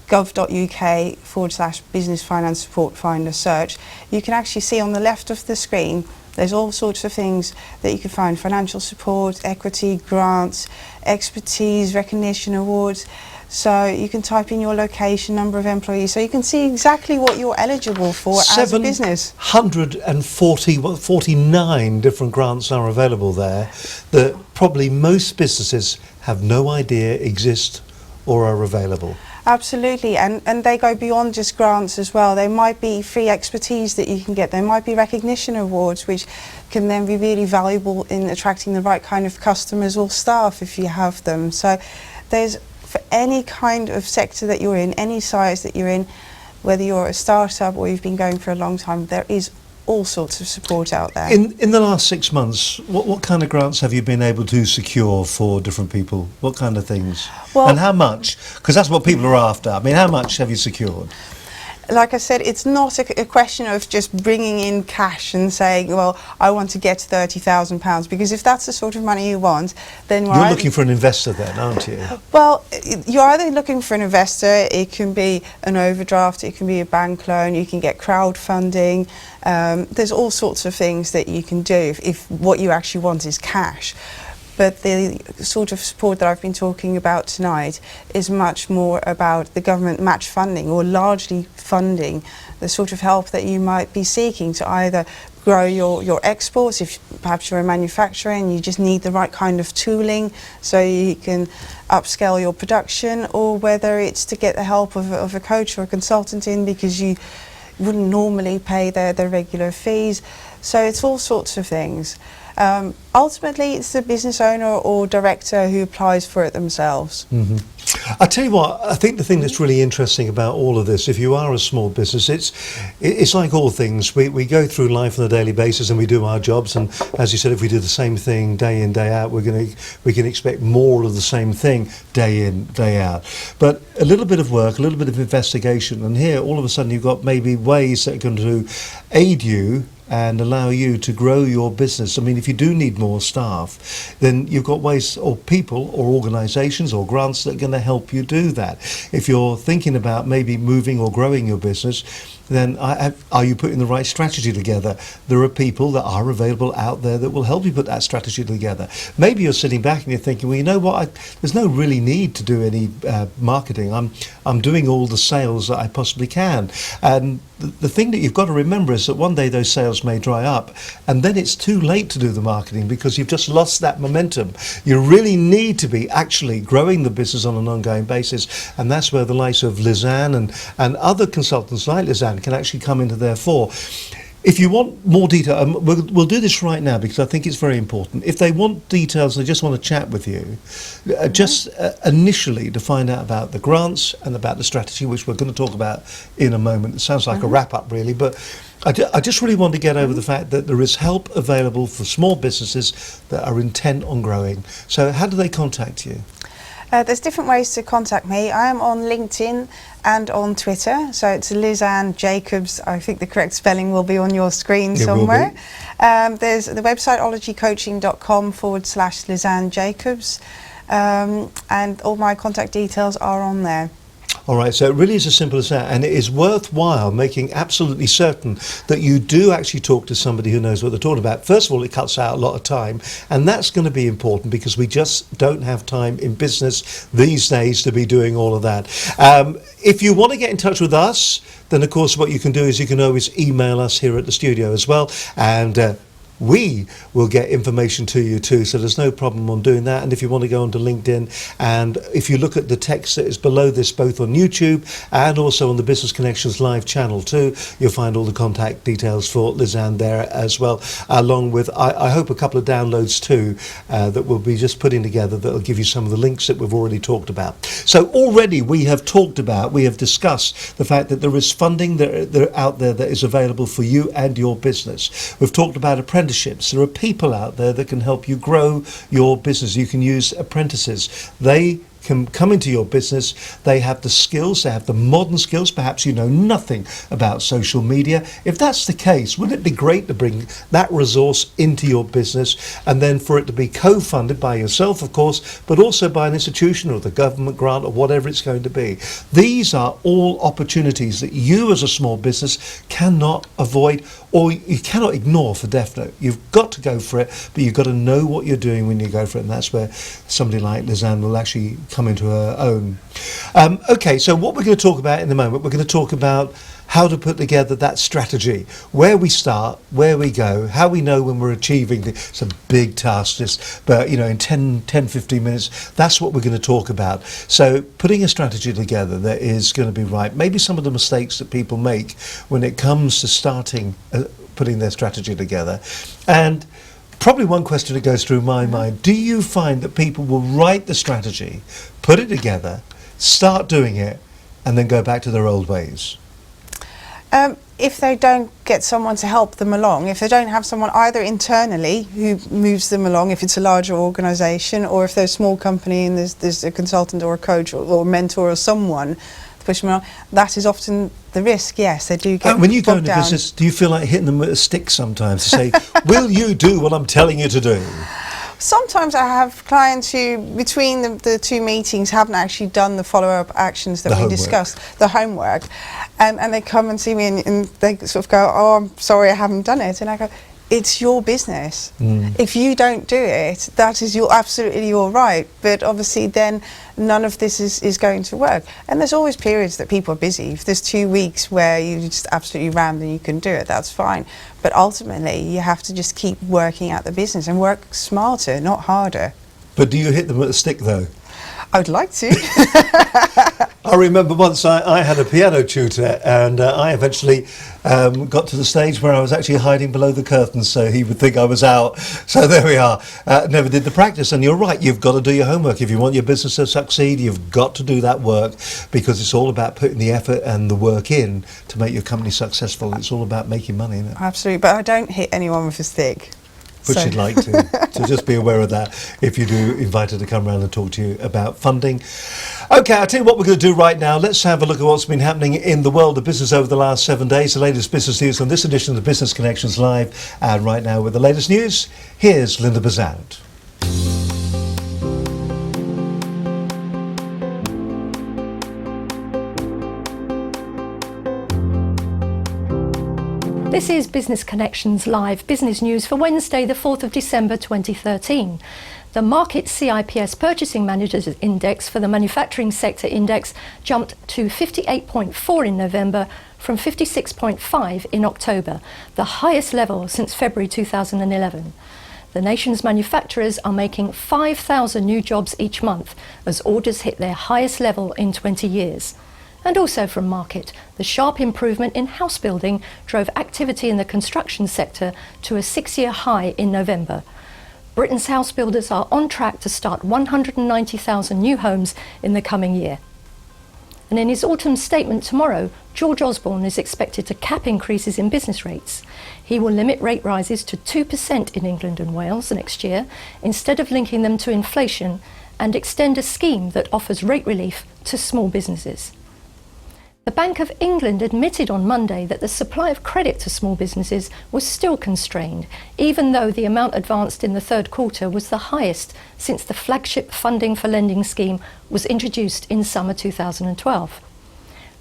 B: gov.uk/business finance support finder search, you can actually see on the left of the screen there's all sorts of things that you can find: financial support, equity, grants, expertise, recognition, awards. So you can type in your location, number of employees, so you can see exactly what you're eligible for as a business.
A: 749 different grants are available there that probably most businesses have no idea exist or are available.
B: Absolutely, and they go beyond just grants as well. There might be free expertise that you can get. There might be recognition awards which can then be really valuable in attracting the right kind of customers or staff if you have them. So there's, for any kind of sector that you're in, any size that you're in, whether you're a startup or you've been going for a long time, there is all sorts of support out there.
A: In the last 6 months, what kind of grants have you been able to secure for different people? What kind of things?
B: Well,
A: and how much? Because that's what people are after. I mean, how much have you secured?
B: Like I said, it's not a question of just bringing in cash and saying, well, I want to get £30,000, because if that's the sort of money you want, then
A: you're looking for an investor then, aren't you?
B: Well, you're either looking for an investor, it can be an overdraft, it can be a bank loan, you can get crowdfunding. There's all sorts of things that you can do if what you actually want is cash. But the sort of support that I've been talking about tonight is much more about the government match funding, or largely funding the sort of help that you might be seeking to either grow your exports, if perhaps you're a manufacturer and you just need the right kind of tooling so you can upscale your production, or whether it's to get the help of a coach or a consultant in because you wouldn't normally pay their regular fees. So it's all sorts of things. Ultimately, it's the business owner or director who applies for it themselves.
A: I tell you what, I think the thing that's really interesting about all of this, if you are a small business, it's like all things. We go through life on a daily basis and we do our jobs, and as you said, if we do the same thing day in, day out, we can expect more of the same thing day in, day out. But a little bit of work, a little bit of investigation, and here all of a sudden you've got maybe ways that are going to aid you and allow you to grow your business. I mean, if you do need more staff, then you've got ways, or people or organisations or grants that are going to help you do that. If you're thinking about maybe moving or growing your business, then are you putting the right strategy together? There are people that are available out there that will help you put that strategy together. Maybe you're sitting back and you're thinking, well, you know what, there's no really need to do any marketing. I'm doing all the sales that I possibly can. And the thing that you've got to remember is that one day those sales may dry up, and then it's too late to do the marketing because you've just lost that momentum. You really need to be actually growing the business on an ongoing basis, and that's where the likes of Lizanne and other consultants like Lizanne can actually come into their fore. If you want more detail, we'll do this right now because I think it's very important. If they want details, they just want to chat with you, initially to find out about the grants and about the strategy, which we're going to talk about in a moment. It sounds like a wrap-up, really, but I just really want to get over the fact that there is help available for small businesses that are intent on growing. So how do they contact you?
B: There's different ways to contact me. I am on LinkedIn and on Twitter, so it's Lizanne Jakobs. I think the correct spelling will be on your screen somewhere. There's the website ologycoaching.com/Lizanne Jakobs, and all my contact details are on there.
A: All right, so it really is as simple as that, and it is worthwhile making absolutely certain that you do actually talk to somebody who knows what they're talking about. First of all, it cuts out a lot of time, and that's going to be important because we just don't have time in business these days to be doing all of that. If you want to get in touch with us, then of course what you can do is you can always email us here at the studio as well, and we will get information to you too, so there's no problem on doing that. And if you want to go onto LinkedIn, and if you look at the text that is below this, both on YouTube and also on the Business Connections live channel too, you'll find all the contact details for Lizanne there as well, along with I hope a couple of downloads too that we'll be just putting together that will give you some of the links that we've already talked about. So already we have discussed the fact that there is funding that out there that is available for you and your business. We've talked about apprenticeships. There are people out there that can help you grow your business. You can use apprentices. They can come into your business. They have the skills, they have the modern skills. Perhaps you know nothing about social media. If that's the case, wouldn't it be great to bring that resource into your business, and then for it to be co-funded by yourself, of course, but also by an institution or the government grant or whatever it's going to be. These are all opportunities that you as a small business cannot avoid, or you cannot ignore for definite. You've got to go for it, but you've got to know what you're doing when you go for it, and that's where somebody like Lizanne will actually come into her own. Okay, so what we're going to talk about in a moment, we're going to talk about how to put together that strategy, where we start, where we go, how we know when we're achieving it's a big task, but you know, in 10-15 minutes, that's what we're going to talk about. So putting a strategy together that is going to be right, maybe some of the mistakes that people make when it comes to starting putting their strategy together. And probably one question that goes through my mind, do you find that people will write the strategy, put it together, start doing it, and then go back to their old ways?
B: If they don't get someone to help them along, if they don't have someone either internally who moves them along, if it's a larger organisation, or if they're a small company and there's a consultant or a coach or a mentor or someone to push them along, that is often the risk. Yes, they do get
A: when you go into
B: down.
A: business, do you feel like hitting them with a stick sometimes to say, will you do what I'm telling you to do?
B: Sometimes I have clients who, between the two meetings, haven't actually done the follow-up actions that we discussed, the homework, and they come and see me and they sort of go, oh, I'm sorry, I haven't done it. And I go, it's your business. If you don't do it, that is absolutely your right. But obviously then none of this is going to work. And there's always periods that people are busy. If there's 2 weeks where you just absolutely rammed and you can do it, that's fine. But ultimately you have to just keep working at the business and work smarter, not harder.
A: But do you hit them with a stick though?
B: I would like to.
A: I remember once I had a piano tutor, and I eventually got to the stage where I was actually hiding below the curtains so he would think I was out. So there we are. Never did the practice. And you're right, you've got to do your homework. If you want your business to succeed, you've got to do that work, because it's all about putting the effort and the work in to make your company successful. It's all about making money, isn't it?
B: Absolutely. But I don't hit anyone with a stick.
A: But you'd like to. So just be aware of that if you do invite her to come around and talk to you about funding. Okay, I'll tell you what we're going to do right now. Let's have a look at what's been happening in the world of business over the last 7 days. The latest business news on this edition of Business Connections Live. And right now with the latest news, here's Linda Bazant.
E: This is Business Connections Live business news for Wednesday, the 4th of December 2013. The Market CIPS Purchasing Managers Index for the Manufacturing Sector Index jumped to 58.4 in November from 56.5 in October, the highest level since February 2011. The nation's manufacturers are making 5,000 new jobs each month as orders hit their highest level in 20 years. And also from Market, the sharp improvement in house building drove activity in the construction sector to a 6-year high in November. Britain's house builders are on track to start 190,000 new homes in the coming year. And in his autumn statement tomorrow, George Osborne is expected to cap increases in business rates. He will limit rate rises to 2% in England and Wales next year, instead of linking them to inflation, and extend a scheme that offers rate relief to small businesses. The Bank of England admitted on Monday that the supply of credit to small businesses was still constrained, even though the amount advanced in the third quarter was the highest since the flagship funding for lending scheme was introduced in summer 2012.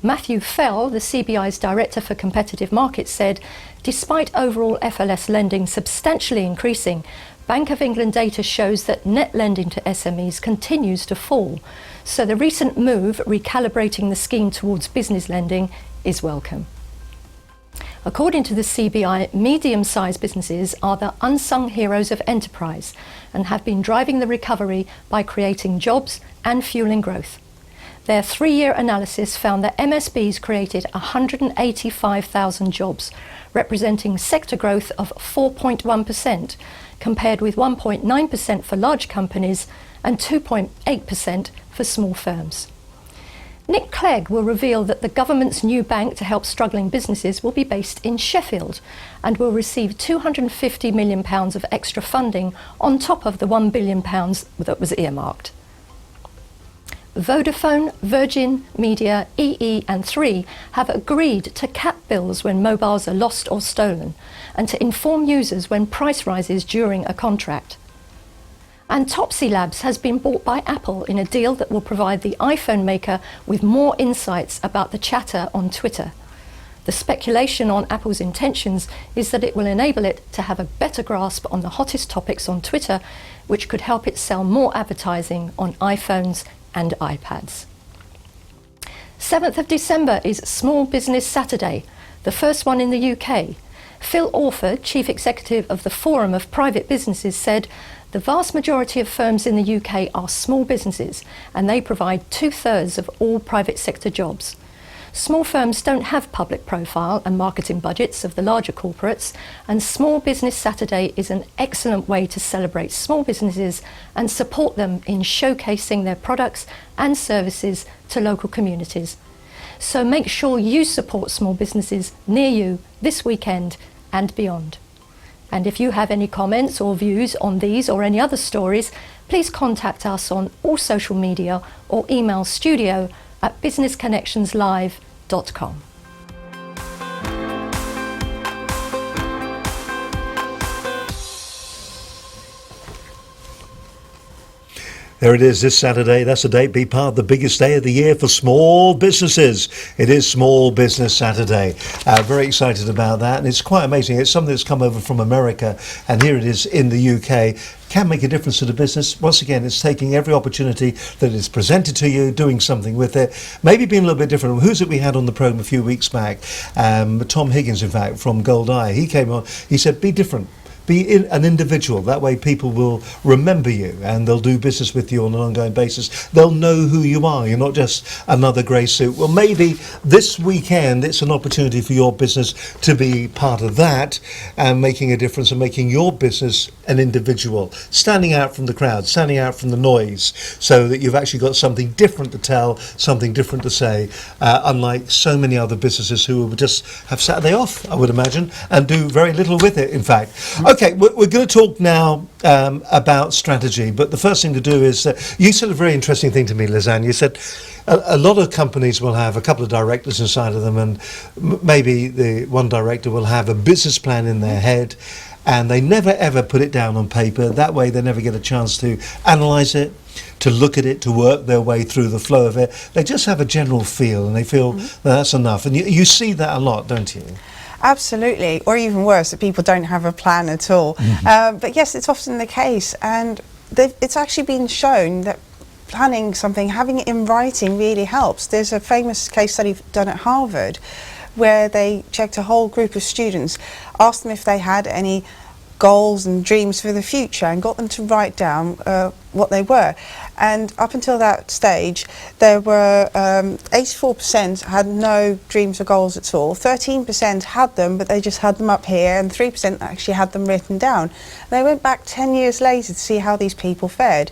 E: Matthew Fell, the CBI's Director for Competitive Markets, said, despite overall FLS lending substantially increasing, Bank of England data shows that net lending to SMEs continues to fall. So the recent move, recalibrating the scheme towards business lending, is welcome. According to the CBI, medium-sized businesses are the unsung heroes of enterprise and have been driving the recovery by creating jobs and fueling growth. Their 3-year analysis found that MSBs created 185,000 jobs, representing sector growth of 4.1%, compared with 1.9% for large companies and 2.8% for small firms. Nick Clegg will reveal that the government's new bank to help struggling businesses will be based in Sheffield and will receive £250 million of extra funding on top of the £1 billion that was earmarked. Vodafone, Virgin Media, EE and Three have agreed to cap bills when mobiles are lost or stolen and to inform users when price rises during a contract. And Topsy Labs has been bought by Apple in a deal that will provide the iPhone maker with more insights about the chatter on Twitter. The speculation on Apple's intentions is that it will enable it to have a better grasp on the hottest topics on Twitter, which could help it sell more advertising on iPhones and iPads. 7th of December is Small Business Saturday, the first one in the UK. Phil Orford, Chief Executive of the Forum of Private Businesses, said, the vast majority of firms in the UK are small businesses and they provide 2/3 of all private sector jobs. Small firms don't have public profile and marketing budgets of the larger corporates, and Small Business Saturday is an excellent way to celebrate small businesses and support them in showcasing their products and services to local communities. So make sure you support small businesses near you this weekend and beyond. And if you have any comments or views on these or any other stories, please contact us on all social media or email studio@businessconnectionslive.com.
A: There it is this Saturday. That's the date. Be part of the biggest day of the year for small businesses. It is Small Business Saturday. Very excited about that. And it's quite amazing. It's something that's come over from America. And here it is in the UK. Can make a difference to the business. Once again, it's taking every opportunity that is presented to you, doing something with it. Maybe being a little bit different. Who's it we had on the programme a few weeks back? Tom Higgins, in fact, from Gold Eye. He came on. He said, be different. Be an individual. That way people will remember you and they'll do business with you on an ongoing basis. They'll know who you are. You're not just another grey suit. Well, maybe this weekend it's an opportunity for your business to be part of that and making a difference and making your business an individual. Standing out from the crowd, standing out from the noise, so that you've actually got something different to tell, something different to say, unlike so many other businesses who would just have Saturday off, I would imagine, and do very little with it, in fact. Okay, we're going to talk now about strategy, but the first thing to do is, you said a very interesting thing to me, Lizanne. You said a lot of companies will have a couple of directors inside of them, and maybe the one director will have a business plan in their head, and they never ever put it down on paper. That way they never get a chance to analyse it, to look at it, to work their way through the flow of it. They just have a general feel, and they feel that's enough. And you see that a lot, don't you?
B: Absolutely, or even worse, that people don't have a plan at all. But yes, it's often the case, and it's actually been shown that planning something, having it in writing really helps. There's a famous case study done at Harvard where they checked a whole group of students, asked them if they had any goals and dreams for the future, and got them to write down what they were. And up until that stage, there were 84% had no dreams or goals at all, 13% had them, but they just had them up here, and 3% actually had them written down. They went back 10 years later to see how these people fared.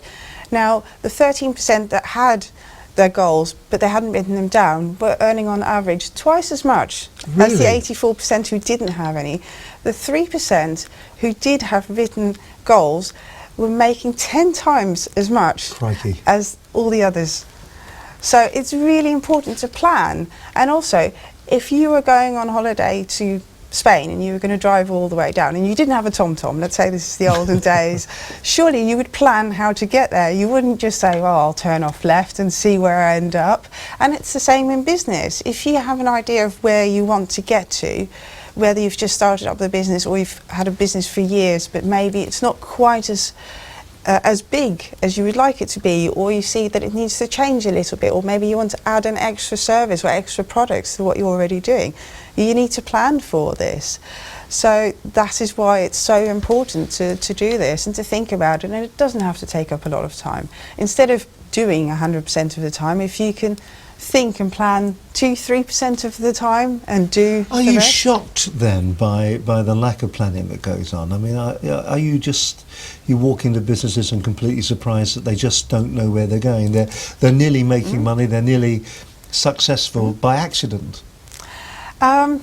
B: Now, the 13% that had their goals, but they hadn't written them down, were earning on average twice as much as the 84% who didn't have any. The 3% who did have written goals were making 10 times as much as all the others. So it's really important to plan. And also, if you were going on holiday to Spain and you were going to drive all the way down and you didn't have a TomTom, let's say this is the olden days, surely you would plan how to get there. You wouldn't just say, well, I'll turn off left and see where I end up. And it's the same in business. If you have an idea of where you want to get to, whether you've just started up the business or you've had a business for years, but maybe it's not quite as big as you would like it to be, or you see that it needs to change a little bit, or maybe you want to add an extra service or extra products to what you're already doing, you need to plan for this. So that is why it's so important to do this and to think about it, and it doesn't have to take up a lot of time. Instead of doing 100% of the time, if you can think and plan 2-3% of the time and do
A: Are you shocked then by the lack of planning that goes on? I mean, are you just, you walk into businesses and completely surprised that they just don't know where they're going? They're nearly making money, they're nearly successful by accident.
B: I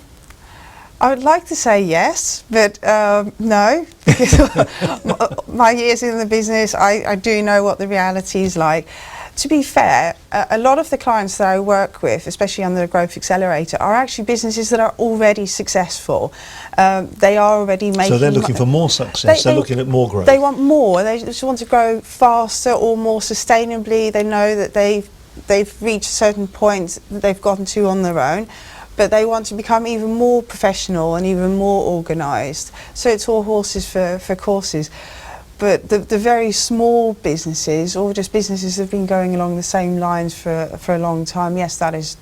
B: would like to say yes, but no. My years in the business, I do know what the reality is like. To be fair, a lot of the clients that I work with, especially on the Growth Accelerator, are actually businesses that are already successful. They are already making...
A: So they're looking for more success, they're looking at more growth.
B: They want more, they just want to grow faster or more sustainably. They know that they've reached a certain point that they've gotten to on their own, but they want to become even more professional and even more organised. So it's all horses for courses. But the very small businesses, or just businesses that have been going along the same lines for a long time, yes, that is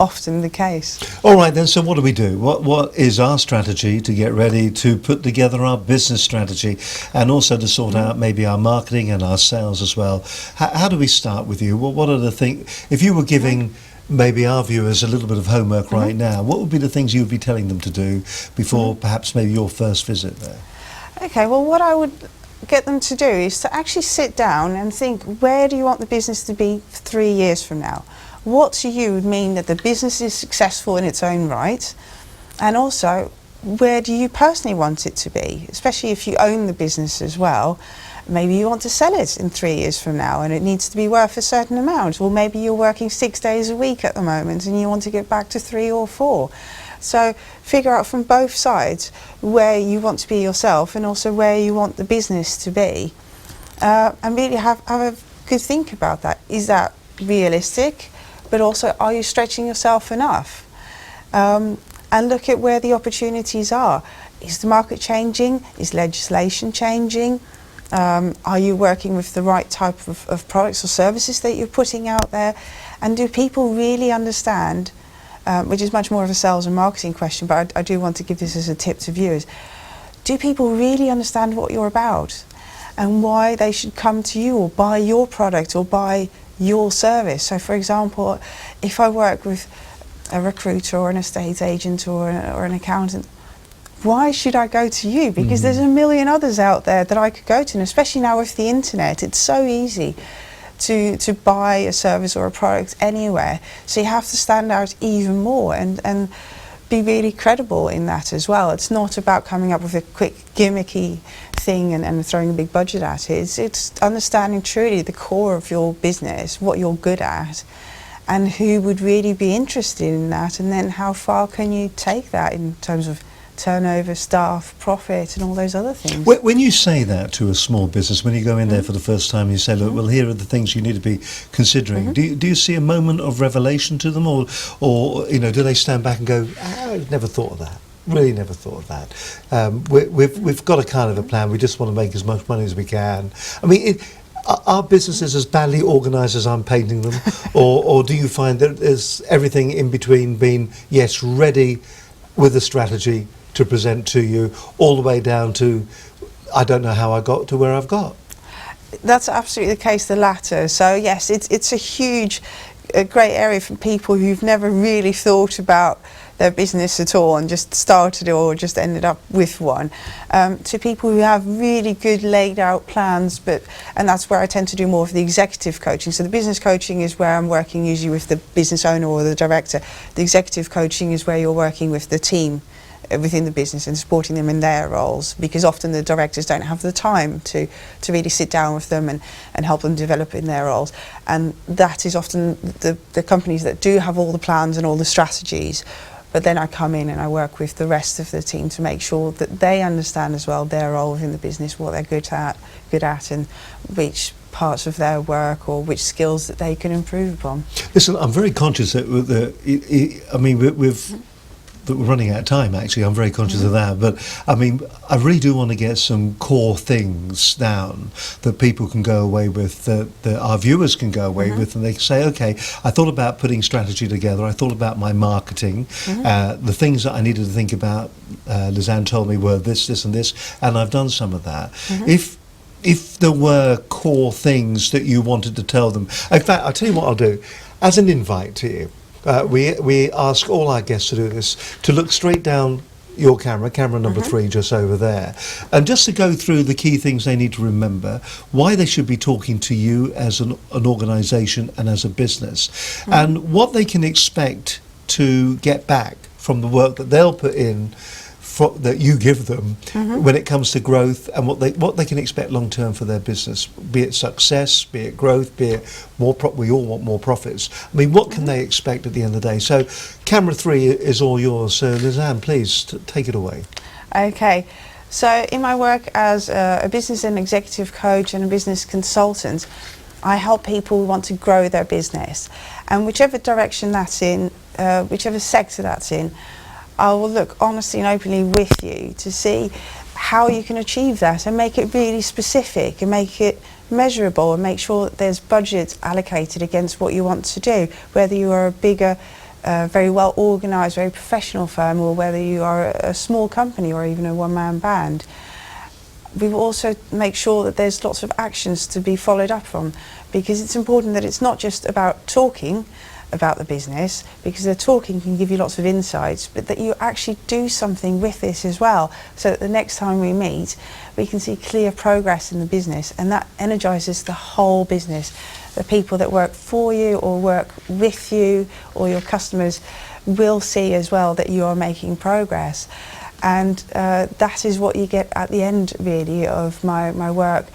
B: often the case.
A: All right then, so what do we do? What is our strategy to get ready to put together our business strategy, and also to sort out maybe our marketing and our sales as well? How do we start with you? What are the things, if you were giving maybe our viewers a little bit of homework right now, what would be the things you would be telling them to do before perhaps maybe your first visit there?
B: Okay, well, what I would get them to do is to actually sit down and think, where do you want the business to be 3 years from now? What to you would mean that the business is successful in its own right? And also, where do you personally want it to be? Especially if you own the business as well. Maybe you want to sell it in 3 years from now and it needs to be worth a certain amount. Or maybe you're working 6 days a week at the moment and you want to get back to 3 or 4. So figure out from both sides where you want to be yourself and also where you want the business to be. And really have a good think about that. Is that realistic? But also, are you stretching yourself enough? And look at where the opportunities are. Is the market changing? Is legislation changing? Are you working with the right type of products or services that you're putting out there? And do people really understand, which is much more of a sales and marketing question, but I do want to give this as a tip to viewers. Do people really understand what you're about and why they should come to you or buy your product or buy your service? So for example, if I work with a recruiter or an estate agent or an accountant, why should I go to you? Because there's a million others out there that I could go to, and especially now with the internet, it's so easy to buy a service or a product anywhere. So you have to stand out even more and be really credible in that as well. It's not about coming up with a quick gimmicky thing and throwing a big budget at it. It's understanding truly the core of your business, what you're good at, and who would really be interested in that, and then how far can you take that in terms of turnover, staff, profit, and all those other things.
A: When you say that to a small business, when you go in there for the first time, you say, look, well, here are the things you need to be considering. Do you see a moment of revelation to them, or do they stand back and go, I never thought of that? really never thought of that. We've got a kind of a plan. We just want to make as much money as we can. I mean, are businesses as badly organised as I'm painting them, or do you find that there's everything in between being, yes, ready with a strategy to present to you, all the way down to, I don't know how I got to where I've got?
B: That's absolutely the case, the latter. So yes, it's a great area for people who've never really thought about their business at all and just started it or just ended up with one, to people who have really good laid out plans, and that's where I tend to do more of the executive coaching. So the business coaching is where I'm working usually with the business owner or the director. The executive coaching is where you're working with the team within the business and supporting them in their roles, because often the directors don't have the time to really sit down with them and help them develop in their roles. And that is often the companies that do have all the plans and all the strategies. But then I come in and I work with the rest of the team to make sure that they understand as well their role within the business, what they're good at, and which parts of their work or which skills that they can improve upon.
A: Listen, I'm very conscious that we're running out of time, actually. I'm very conscious of that. But, I mean, I really do want to get some core things down that people can go away with, that our viewers can go away with, and they can say, OK, I thought about putting strategy together. I thought about my marketing. The things that I needed to think about, Lizanne told me, were this, and this, and I've done some of that. If there were core things that you wanted to tell them, in fact, I'll tell you what I'll do. As an invite to you, we ask all our guests to do this, to look straight down your camera number 3 just over there, and just to go through the key things they need to remember, why they should be talking to you as an organisation and as a business, and what they can expect to get back from the work that they'll put in, that you give them, when it comes to growth, and what they can expect long term for their business, be it success, be it growth, be it more. We all want more profits. I mean, what can they expect at the end of the day? So, camera 3 is all yours. So, Lizanne, please take it away.
B: Okay. So, in my work as a business and executive coach and a business consultant, I help people who want to grow their business, and whichever direction that's in, whichever sector that's in, I will look honestly and openly with you to see how you can achieve that and make it really specific and make it measurable and make sure that there's budgets allocated against what you want to do, whether you are a bigger, very well organised, very professional firm, or whether you are a small company or even a one-man band. We will also make sure that there's lots of actions to be followed up on, because it's important that it's not just about talking about the business, because the talking can give you lots of insights, but that you actually do something with this as well, so that the next time we meet we can see clear progress in the business, and that energizes the whole business. The people that work for you or work with you or your customers will see as well that you are making progress, and that is what you get at the end really of my work.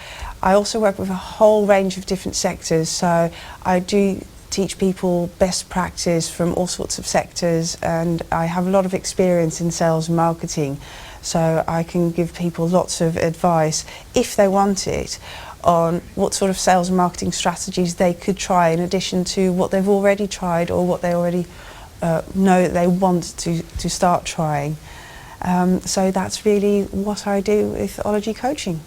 B: I also work with a whole range of different sectors, so I do teach people best practice from all sorts of sectors, and I have a lot of experience in sales and marketing, so I can give people lots of advice if they want it on what sort of sales and marketing strategies they could try in addition to what they've already tried or what they already know that they want to start trying. So that's really what I do with Ology Coaching.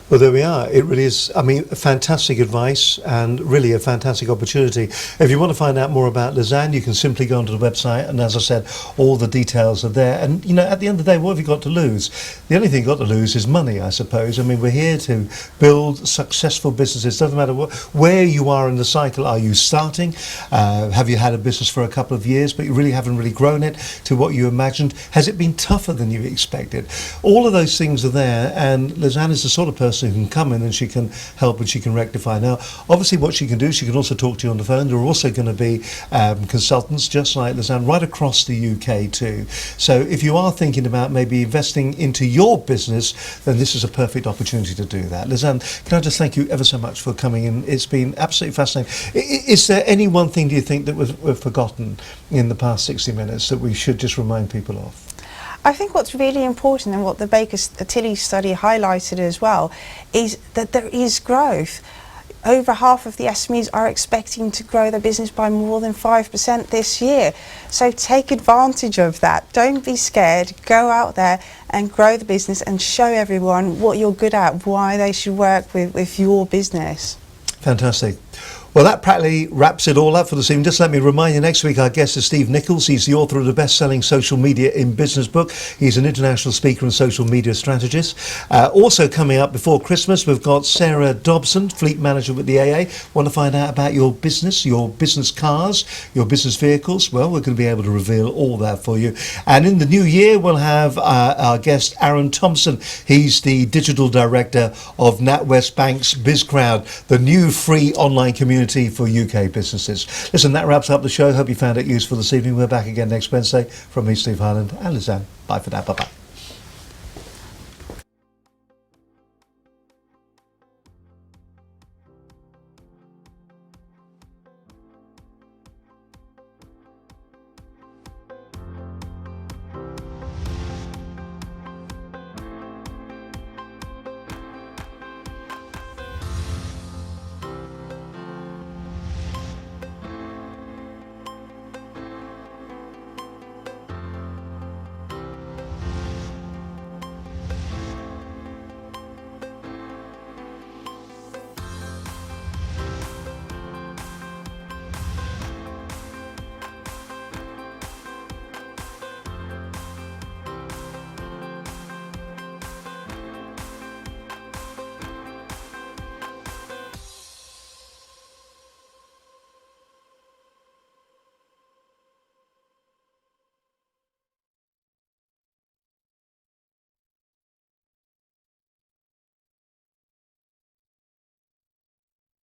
A: Well, there we are. It really is, I mean, fantastic advice and really a fantastic opportunity. If you want to find out more about Lizanne, you can simply go onto the website, and as I said, all the details are there. And, you know, at the end of the day, what have you got to lose? The only thing you've got to lose is money, I suppose. I mean, we're here to build successful businesses. Doesn't matter where you are in the cycle. Are you starting? Have you had a business for a couple of years, but you really haven't really grown it to what you imagined? Has it been tougher than you expected? All of those things are there, and Lizanne is the sort of person who can come in and she can help and she can rectify. Now, obviously what she can do, she can also talk to you on the phone. There are also going to be consultants just like Lizanne right across the UK too. So if you are thinking about maybe investing into your business, then this is a perfect opportunity to do that. Lizanne, can I just thank you ever so much for coming in? It's been absolutely fascinating. Is there any one thing, do you think, that was forgotten in the past 60 minutes that we should just remind people of?
B: I think what's really important, and what the Baker-Tilly study highlighted as well, is that there is growth. over half of the SMEs are expecting to grow their business by more than 5% this year. So take advantage of that. Don't be scared. Go out there and grow the business and show everyone what you're good at, why they should work with your business.
A: Fantastic. Well, that practically wraps it all up for this evening. Just let me remind you, next week our guest is Steve Nichols. He's the author of the best-selling Social Media in Business book. He's an international speaker and social media strategist. Also coming up before Christmas, we've got Sarah Dobson, Fleet Manager with the AA. Want to find out about your business cars, your business vehicles? Well, we're going to be able to reveal all that for you. And in the new year, we'll have our guest, Aaron Thompson. He's the Digital Director of NatWest Bank's BizCrowd, the new free online community for UK businesses. Listen, that wraps up the show. Hope you found it useful this evening. We're back again next Wednesday. From me, Steve Highland, and Lizanne. Bye for now. Bye-bye.